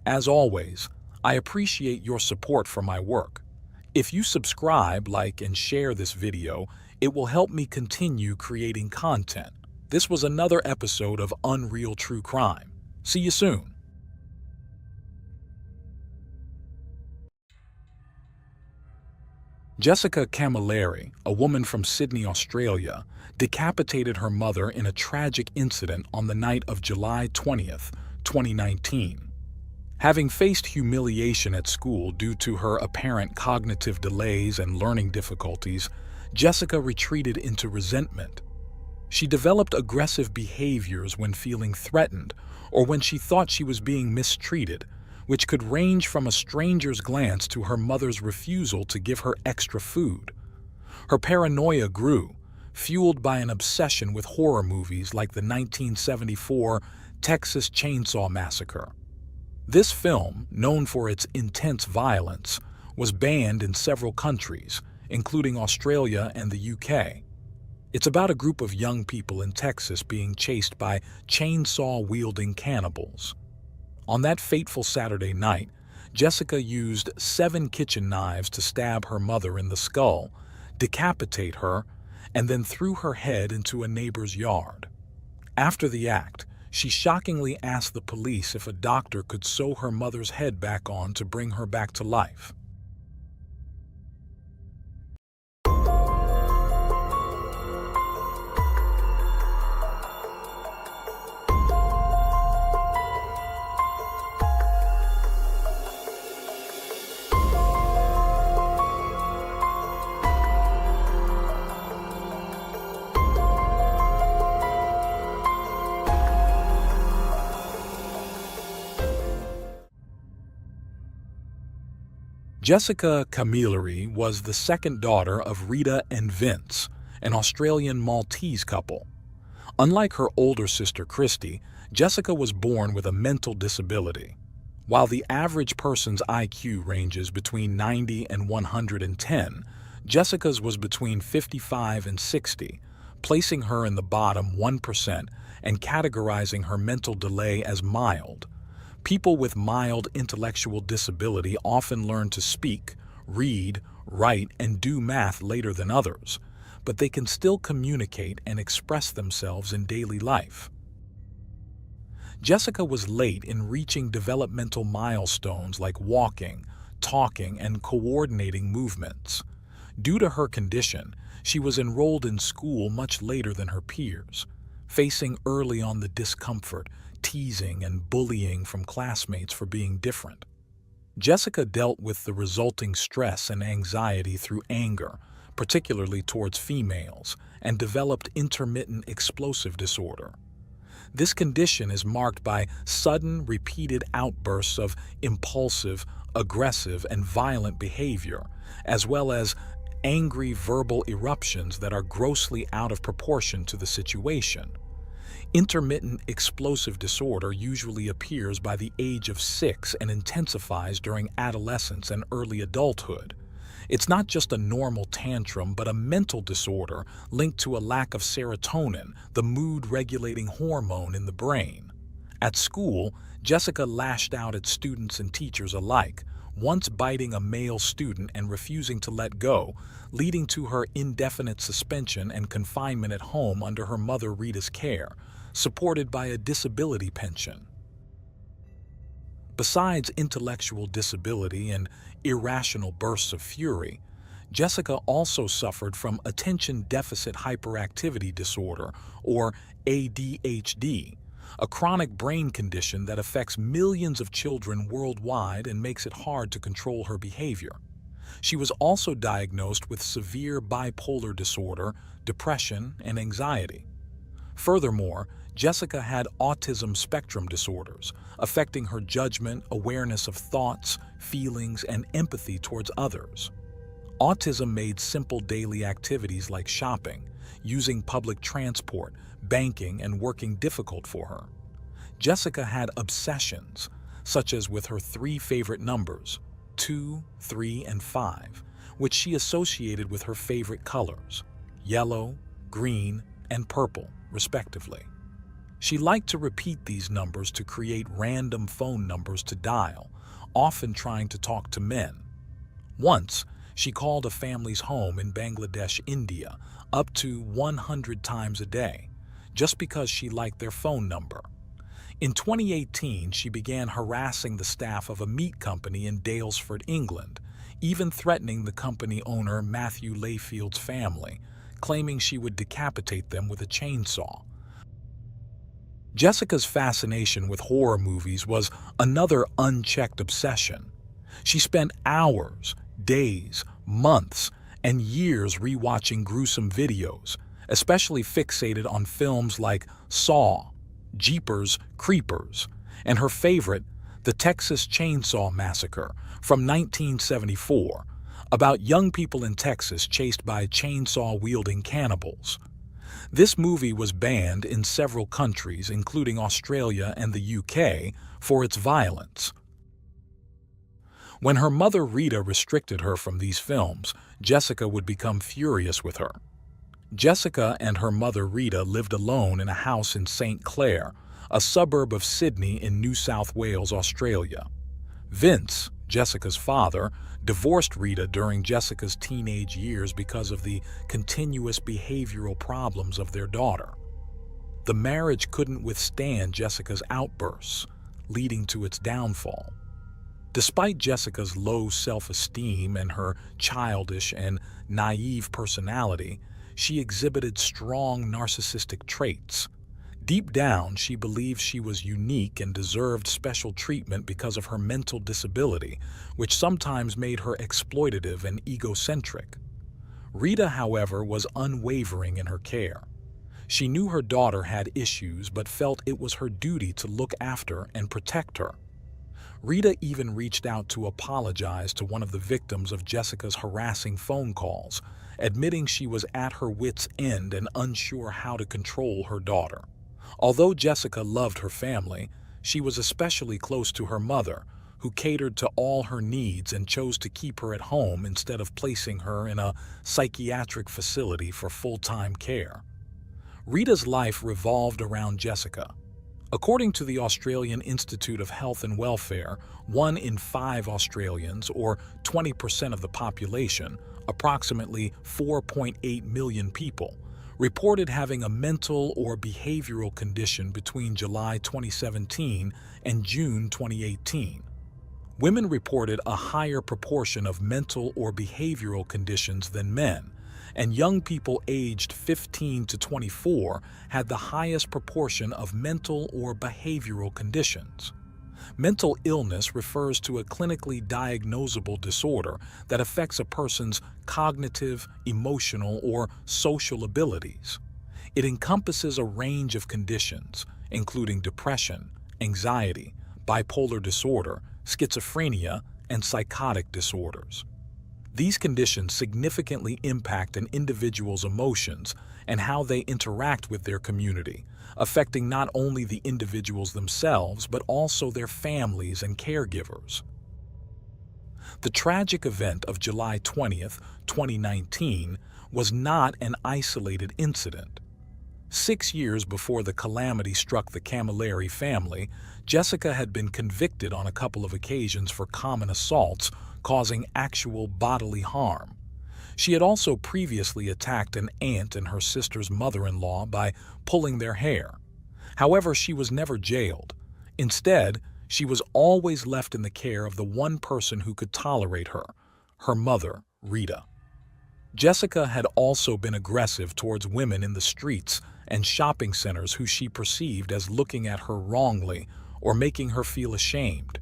As always, I appreciate your support for my work. If you subscribe, like, and share this video, it will help me continue creating content. This was another episode of Unreal True Crime. See you soon. Jessica Camilleri, a woman from Sydney, Australia, decapitated her mother in a tragic incident on the night of July 20th, 2019. Having faced humiliation at school due to her apparent cognitive delays and learning difficulties, Jessica retreated into resentment. She developed aggressive behaviors when feeling threatened or when she thought she was being mistreated, which could range from a stranger's glance to her mother's refusal to give her extra food. Her paranoia grew, fueled by an obsession with horror movies like the 1974 Texas Chainsaw Massacre. This film, known for its intense violence, was banned in several countries, including Australia and the UK. It's about a group of young people in Texas being chased by chainsaw-wielding cannibals. On that fateful Saturday night, Jessica used 7 kitchen knives to stab her mother in the skull, decapitate her, and then threw her head into a neighbor's yard. After the act, she shockingly asked the police if a doctor could sew her mother's head back on to bring her back to life. Jessica Camilleri was the second daughter of Rita and Vince, an Australian Maltese couple. Unlike her older sister Christy, Jessica was born with a mental disability. While the average person's IQ ranges between 90 and 110, Jessica's was between 55 and 60, placing her in the bottom 1% and categorizing her mental delay as mild. People with mild intellectual disability often learn to speak, read, write, and do math later than others, but they can still communicate and express themselves in daily life. Jessica was late in reaching developmental milestones like walking, talking, and coordinating movements. Due to her condition, she was enrolled in school much later than her peers, facing early on the discomfort, teasing, and bullying from classmates for being different. Jessica dealt with the resulting stress and anxiety through anger, particularly towards females, and developed intermittent explosive disorder. This condition is marked by sudden, repeated outbursts of impulsive, aggressive, and violent behavior, as well as angry verbal eruptions that are grossly out of proportion to the situation. Intermittent explosive disorder usually appears by the age of 6 and intensifies during adolescence and early adulthood. It's not just a normal tantrum, but a mental disorder linked to a lack of serotonin, the mood-regulating hormone in the brain. At school, Jessica lashed out at students and teachers alike, once biting a male student and refusing to let go, leading to her indefinite suspension and confinement at home under her mother Rita's care, supported by a disability pension. Besides intellectual disability and irrational bursts of fury, Jessica also suffered from attention deficit hyperactivity disorder, or ADHD, a chronic brain condition that affects millions of children worldwide and makes it hard to control her behavior. She was also diagnosed with severe bipolar disorder, depression, and anxiety. Furthermore, Jessica had autism spectrum disorders, affecting her judgment, awareness of thoughts, feelings, and empathy towards others. Autism made simple daily activities like shopping, using public transport, banking, and working difficult for her. Jessica had obsessions, such as with her 3 favorite numbers, 2, 3, and 5, which she associated with her favorite colors, yellow, green, and purple, respectively. She liked to repeat these numbers to create random phone numbers to dial, often trying to talk to men. Once, she called a family's home in Bangladesh, India, up to 100 times a day, just because she liked their phone number. In 2018, she began harassing the staff of a meat company in Daylesford, England, even threatening the company owner Matthew Layfield's family, claiming she would decapitate them with a chainsaw. Jessica's fascination with horror movies was another unchecked obsession. She spent hours, days, months, and years rewatching gruesome videos, especially fixated on films like Saw, Jeepers Creepers, and her favorite, The Texas Chainsaw Massacre from 1974, about young people in Texas chased by chainsaw-wielding cannibals. This movie was banned in several countries, including Australia and the UK, for its violence. When her mother Rita restricted her from these films, Jessica would become furious with her. Jessica and her mother Rita lived alone in a house in St. Clair, a suburb of Sydney in New South Wales, Australia. Vince, Jessica's father, divorced Rita during Jessica's teenage years because of the continuous behavioral problems of their daughter. The marriage couldn't withstand Jessica's outbursts, leading to its downfall. Despite Jessica's low self-esteem and her childish and naive personality, she exhibited strong narcissistic traits. Deep down, she believed she was unique and deserved special treatment because of her mental disability, which sometimes made her exploitative and egocentric. Rita, however, was unwavering in her care. She knew her daughter had issues but felt it was her duty to look after and protect her. Rita even reached out to apologize to one of the victims of Jessica's harassing phone calls, admitting she was at her wits' end and unsure how to control her daughter. Although Jessica loved her family, she was especially close to her mother, who catered to all her needs and chose to keep her at home instead of placing her in a psychiatric facility for full-time care. Rita's life revolved around Jessica. According to the Australian Institute of Health and Welfare, 1 in 5 Australians, or 20% of the population, approximately 4.8 million people, reported having a mental or behavioral condition between July 2017 and June 2018. Women reported a higher proportion of mental or behavioral conditions than men, and young people aged 15 to 24 had the highest proportion of mental or behavioral conditions. Mental illness refers to a clinically diagnosable disorder that affects a person's cognitive, emotional, or social abilities. It encompasses a range of conditions, including depression, anxiety, bipolar disorder, schizophrenia, and psychotic disorders. These conditions significantly impact an individual's emotions and how they interact with their community, affecting not only the individuals themselves but also their families and caregivers. The tragic event of July 20th, 2019 was not an isolated incident. 6 years before the calamity struck the Camilleri family, Jessica had been convicted on a couple of occasions for common assaults causing actual bodily harm. She had also previously attacked an aunt and her sister's mother-in-law by pulling their hair. However, she was never jailed. Instead, she was always left in the care of the one person who could tolerate her, her mother, Rita. Jessica had also been aggressive towards women in the streets and shopping centers who she perceived as looking at her wrongly or making her feel ashamed.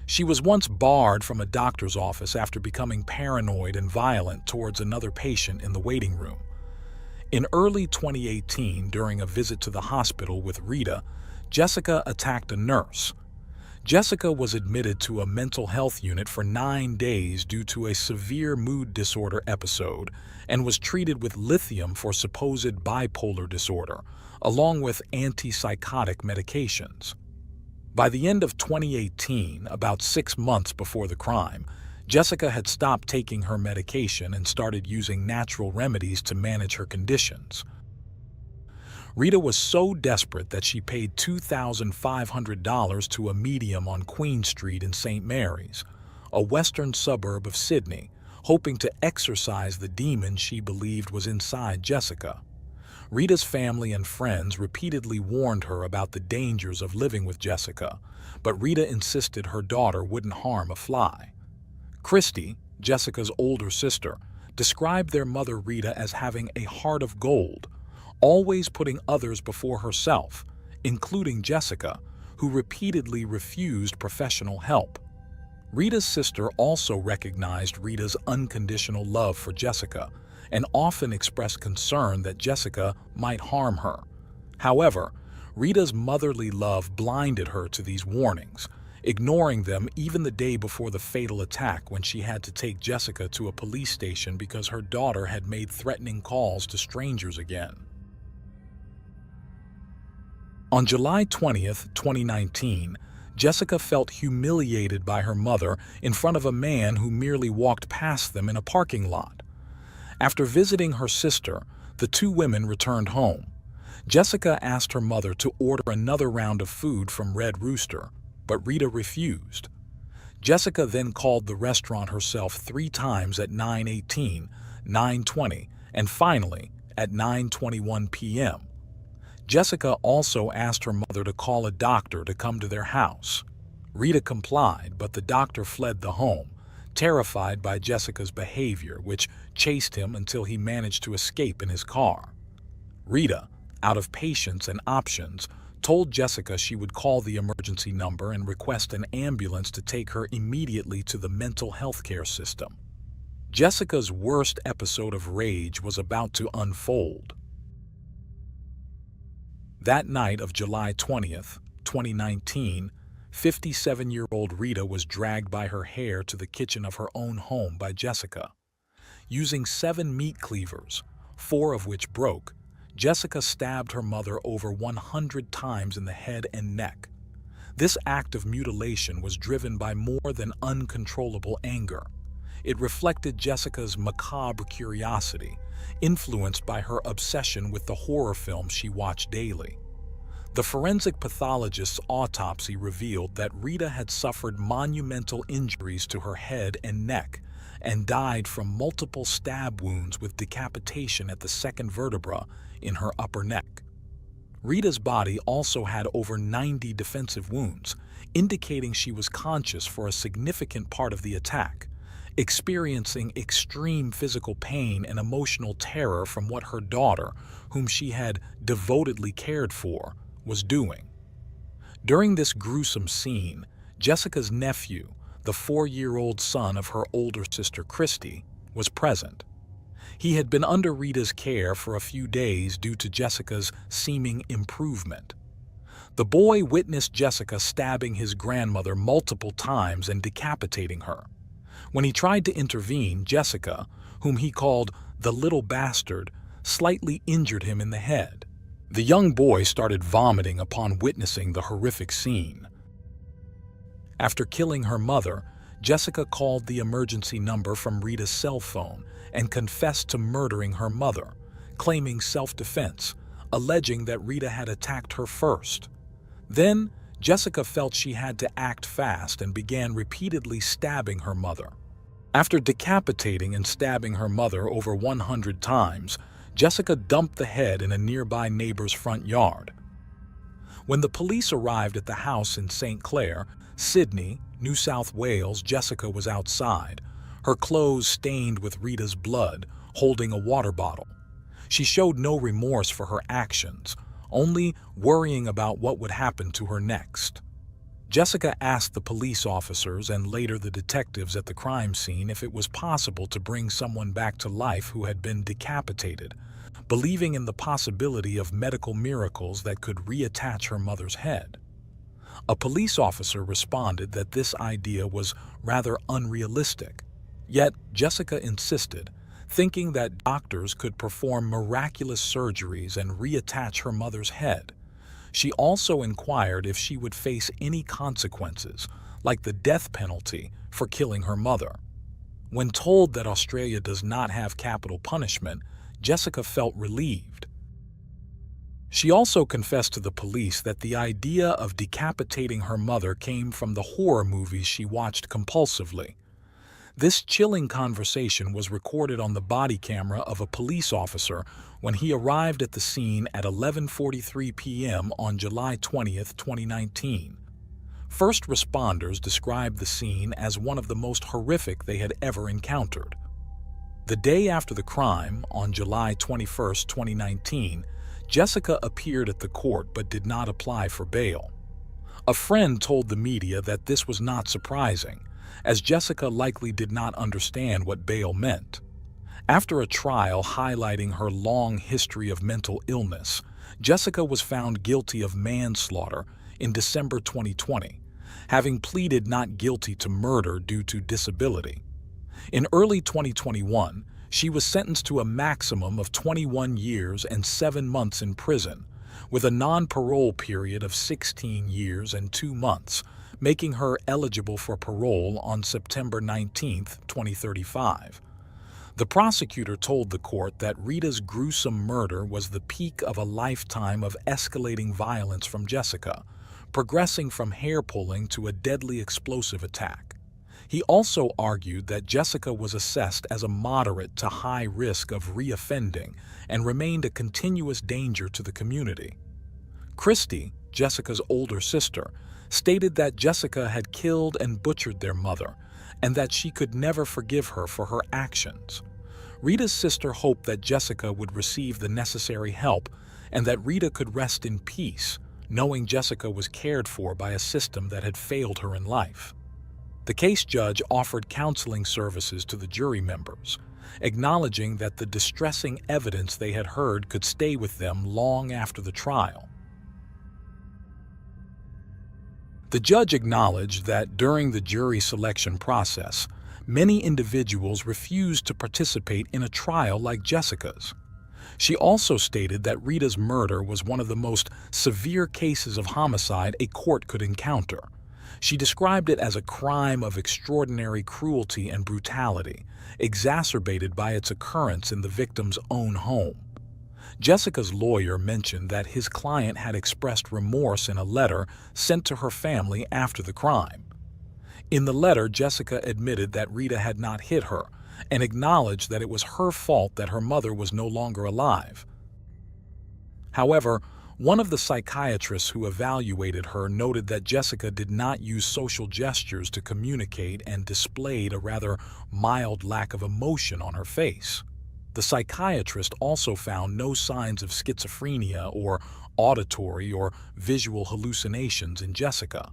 She was once barred from a doctor's office after becoming paranoid and violent towards another patient in the waiting room. In early 2018, during a visit to the hospital with Rita, Jessica attacked a nurse. Jessica was admitted to a mental health unit for 9 days due to a severe mood disorder episode and was treated with lithium for supposed bipolar disorder, along with antipsychotic medications. By the end of 2018, about 6 months before the crime, Jessica had stopped taking her medication and started using natural remedies to manage her conditions. Rita was so desperate that she paid $2,500 to a medium on Queen Street in St. Mary's, a western suburb of Sydney, hoping to exorcise the demon she believed was inside Jessica. Rita's family and friends repeatedly warned her about the dangers of living with Jessica, but Rita insisted her daughter wouldn't harm a fly. Christy, Jessica's older sister, described their mother Rita as having a heart of gold, always putting others before herself, including Jessica, who repeatedly refused professional help. Rita's sister also recognized Rita's unconditional love for Jessica and often expressed concern that Jessica might harm her. However, Rita's motherly love blinded her to these warnings, ignoring them even the day before the fatal attack when she had to take Jessica to a police station because her daughter had made threatening calls to strangers again. On July 20th, 2019, Jessica felt humiliated by her mother in front of a man who merely walked past them in a parking lot. After visiting her sister, the two women returned home. Jessica asked her mother to order another round of food from Red Rooster, but Rita refused. Jessica then called the restaurant herself 3 times at 9:18, 9:20, and finally at 9:21 p.m. Jessica also asked her mother to call a doctor to come to their house. Rita complied, but the doctor fled the home, terrified by Jessica's behavior, which chased him until he managed to escape in his car. Rita, out of patience and options, told Jessica she would call the emergency number and request an ambulance to take her immediately to the mental health care system. Jessica's worst episode of rage was about to unfold. That night of July 20th, 2019, 57-year-old Rita was dragged by her hair to the kitchen of her own home by Jessica. Using 7 meat cleavers, 4 of which broke, Jessica stabbed her mother over 100 times in the head and neck. This act of mutilation was driven by more than uncontrollable anger. It reflected Jessica's macabre curiosity, influenced by her obsession with the horror films she watched daily. The forensic pathologist's autopsy revealed that Rita had suffered monumental injuries to her head and neck and died from multiple stab wounds with decapitation at the second vertebra in her upper neck. Rita's body also had over 90 defensive wounds, indicating she was conscious for a significant part of the attack, experiencing extreme physical pain and emotional terror from what her daughter, whom she had devotedly cared for, was doing. During this gruesome scene, Jessica's nephew, the 4-year-old son of her older sister Christy, was present. He had been under Rita's care for a few days due to Jessica's seeming improvement. The boy witnessed Jessica stabbing his grandmother multiple times and decapitating her. When he tried to intervene, Jessica, whom he called the little bastard, slightly injured him in the head. The young boy started vomiting upon witnessing the horrific scene. After killing her mother, Jessica called the emergency number from Rita's cell phone and confessed to murdering her mother, claiming self-defense, alleging that Rita had attacked her first. Then, Jessica felt she had to act fast and began repeatedly stabbing her mother. After decapitating and stabbing her mother over 100 times, Jessica dumped the head in a nearby neighbor's front yard. When the police arrived at the house in St. Clair, Sydney, New South Wales, Jessica was outside, her clothes stained with Rita's blood, holding a water bottle. She showed no remorse for her actions, only worrying about what would happen to her next. Jessica asked the police officers and later the detectives at the crime scene if it was possible to bring someone back to life who had been decapitated, believing in the possibility of medical miracles that could reattach her mother's head. A police officer responded that this idea was rather unrealistic, yet Jessica insisted, thinking that doctors could perform miraculous surgeries and reattach her mother's head. She also inquired if she would face any consequences, like the death penalty, for killing her mother. When told that Australia does not have capital punishment, Jessica felt relieved. She also confessed to the police that the idea of decapitating her mother came from the horror movies she watched compulsively. This chilling conversation was recorded on the body camera of a police officer when he arrived at the scene at 11:43 p.m. on July 20, 2019. First responders described the scene as one of the most horrific they had ever encountered. The day after the crime, on July 21, 2019, Jessica appeared at the court but did not apply for bail. A friend told the media that this was not surprising, as Jessica likely did not understand what bail meant. After a trial highlighting her long history of mental illness, Jessica was found guilty of manslaughter in December 2020, having pleaded not guilty to murder due to disability. In early 2021, she was sentenced to a maximum of 21 years and 7 months in prison, with a non-parole period of 16 years and 2 months, making her eligible for parole on September 19, 2035. The prosecutor told the court that Rita's gruesome murder was the peak of a lifetime of escalating violence from Jessica, progressing from hair-pulling to a deadly explosive attack. He also argued that Jessica was assessed as a moderate to high risk of reoffending and remained a continuous danger to the community. Christy, Jessica's older sister, stated that Jessica had killed and butchered their mother and that she could never forgive her for her actions. Rita's sister hoped that Jessica would receive the necessary help and that Rita could rest in peace, knowing Jessica was cared for by a system that had failed her in life. The case judge offered counseling services to the jury members, acknowledging that the distressing evidence they had heard could stay with them long after the trial. The judge acknowledged that during the jury selection process, many individuals refused to participate in a trial like Jessica's. She also stated that Rita's murder was one of the most severe cases of homicide a court could encounter. She described it as a crime of extraordinary cruelty and brutality, exacerbated by its occurrence in the victim's own home. Jessica's lawyer mentioned that his client had expressed remorse in a letter sent to her family after the crime. In the letter, Jessica admitted that Rita had not hit her and acknowledged that it was her fault that her mother was no longer alive. However, one of the psychiatrists who evaluated her noted that Jessica did not use social gestures to communicate and displayed a rather mild lack of emotion on her face. The psychiatrist also found no signs of schizophrenia or auditory or visual hallucinations in Jessica.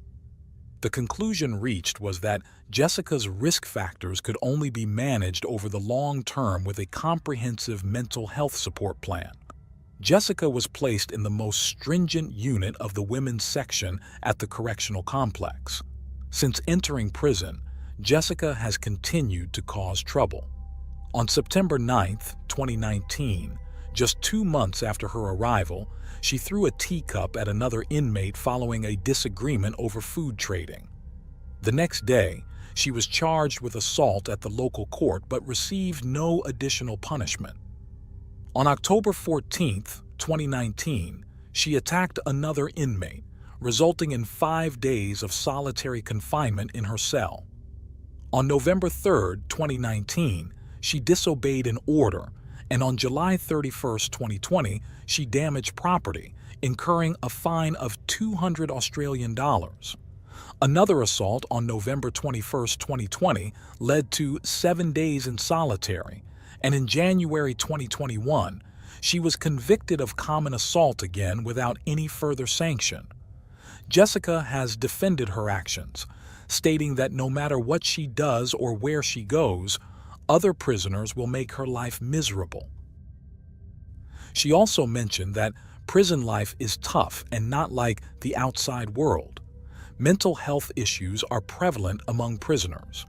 The conclusion reached was that Jessica's risk factors could only be managed over the long term with a comprehensive mental health support plan. Jessica was placed in the most stringent unit of the women's section at the correctional complex. Since entering prison, Jessica has continued to cause trouble. On September 9, 2019, just 2 months after her arrival, she threw a teacup at another inmate following a disagreement over food trading. The next day, she was charged with assault at the local court but received no additional punishment. On October 14, 2019, she attacked another inmate, resulting in 5 days of solitary confinement in her cell. On November 3, 2019, she disobeyed an order, and on July 31, 2020, she damaged property, incurring a fine of $200. Another assault on November 21, 2020, led to 7 days in solitary, and in January 2021, she was convicted of common assault again without any further sanction. Jessica has defended her actions, stating that no matter what she does or where she goes, other prisoners will make her life miserable. She also mentioned that prison life is tough and not like the outside world. Mental health issues are prevalent among prisoners.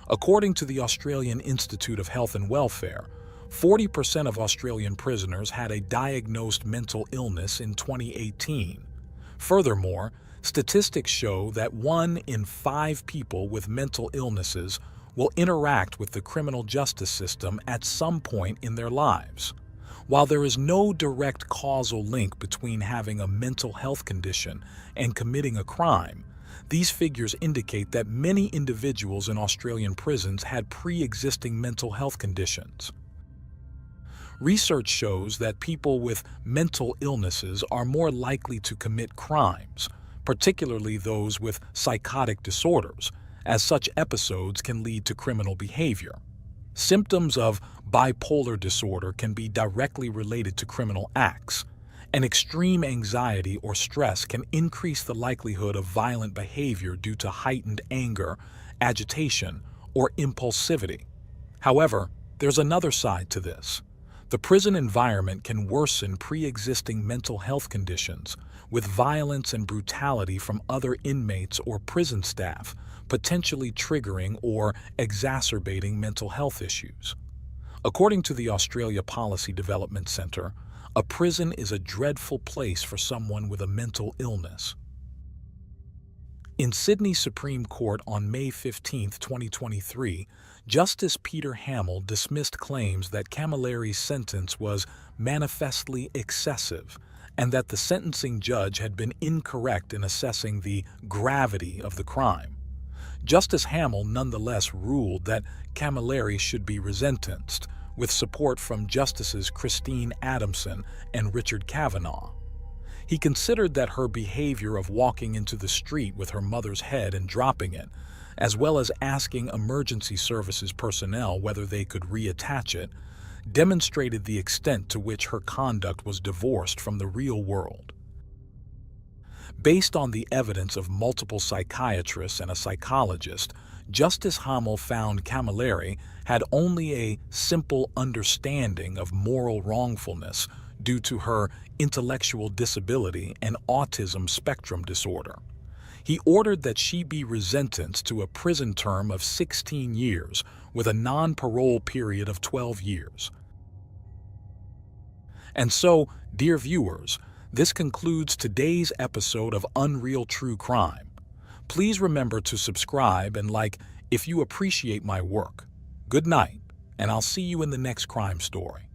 According to the Australian Institute of Health and Welfare, 40% of Australian prisoners had a diagnosed mental illness in 2018. Furthermore, statistics show that 1 in 5 people with mental illnesses will interact with the criminal justice system at some point in their lives. While there is no direct causal link between having a mental health condition and committing a crime, these figures indicate that many individuals in Australian prisons had pre-existing mental health conditions. Research shows that people with mental illnesses are more likely to commit crimes, particularly those with psychotic disorders, as such episodes can lead to criminal behavior. Symptoms of bipolar disorder can be directly related to criminal acts, and extreme anxiety or stress can increase the likelihood of violent behavior due to heightened anger, agitation, or impulsivity. However, there's another side to this. The prison environment can worsen pre-existing mental health conditions, with violence and brutality from other inmates or prison staff potentially triggering or exacerbating mental health issues. According to the Australia Policy Development Centre, a prison is a dreadful place for someone with a mental illness. In Sydney Supreme Court on May 15, 2023, Justice Peter Hamill dismissed claims that Camilleri's sentence was manifestly excessive and that the sentencing judge had been incorrect in assessing the gravity of the crime. Justice Hamill nonetheless ruled that Camilleri should be resentenced, with support from Justices Christine Adamson and Richard Kavanaugh. He considered that her behavior of walking into the street with her mother's head and dropping it, as well as asking emergency services personnel whether they could reattach it, demonstrated the extent to which her conduct was divorced from the real world. Based on the evidence of multiple psychiatrists and a psychologist, Justice Hamill found Camilleri had only a simple understanding of moral wrongfulness due to her intellectual disability and autism spectrum disorder. He ordered that she be resentenced to a prison term of 16 years with a non-parole period of 12 years. And so, dear viewers, this concludes today's episode of Unreal True Crime. Please remember to subscribe and like if you appreciate my work. Good night, and I'll see you in the next crime story.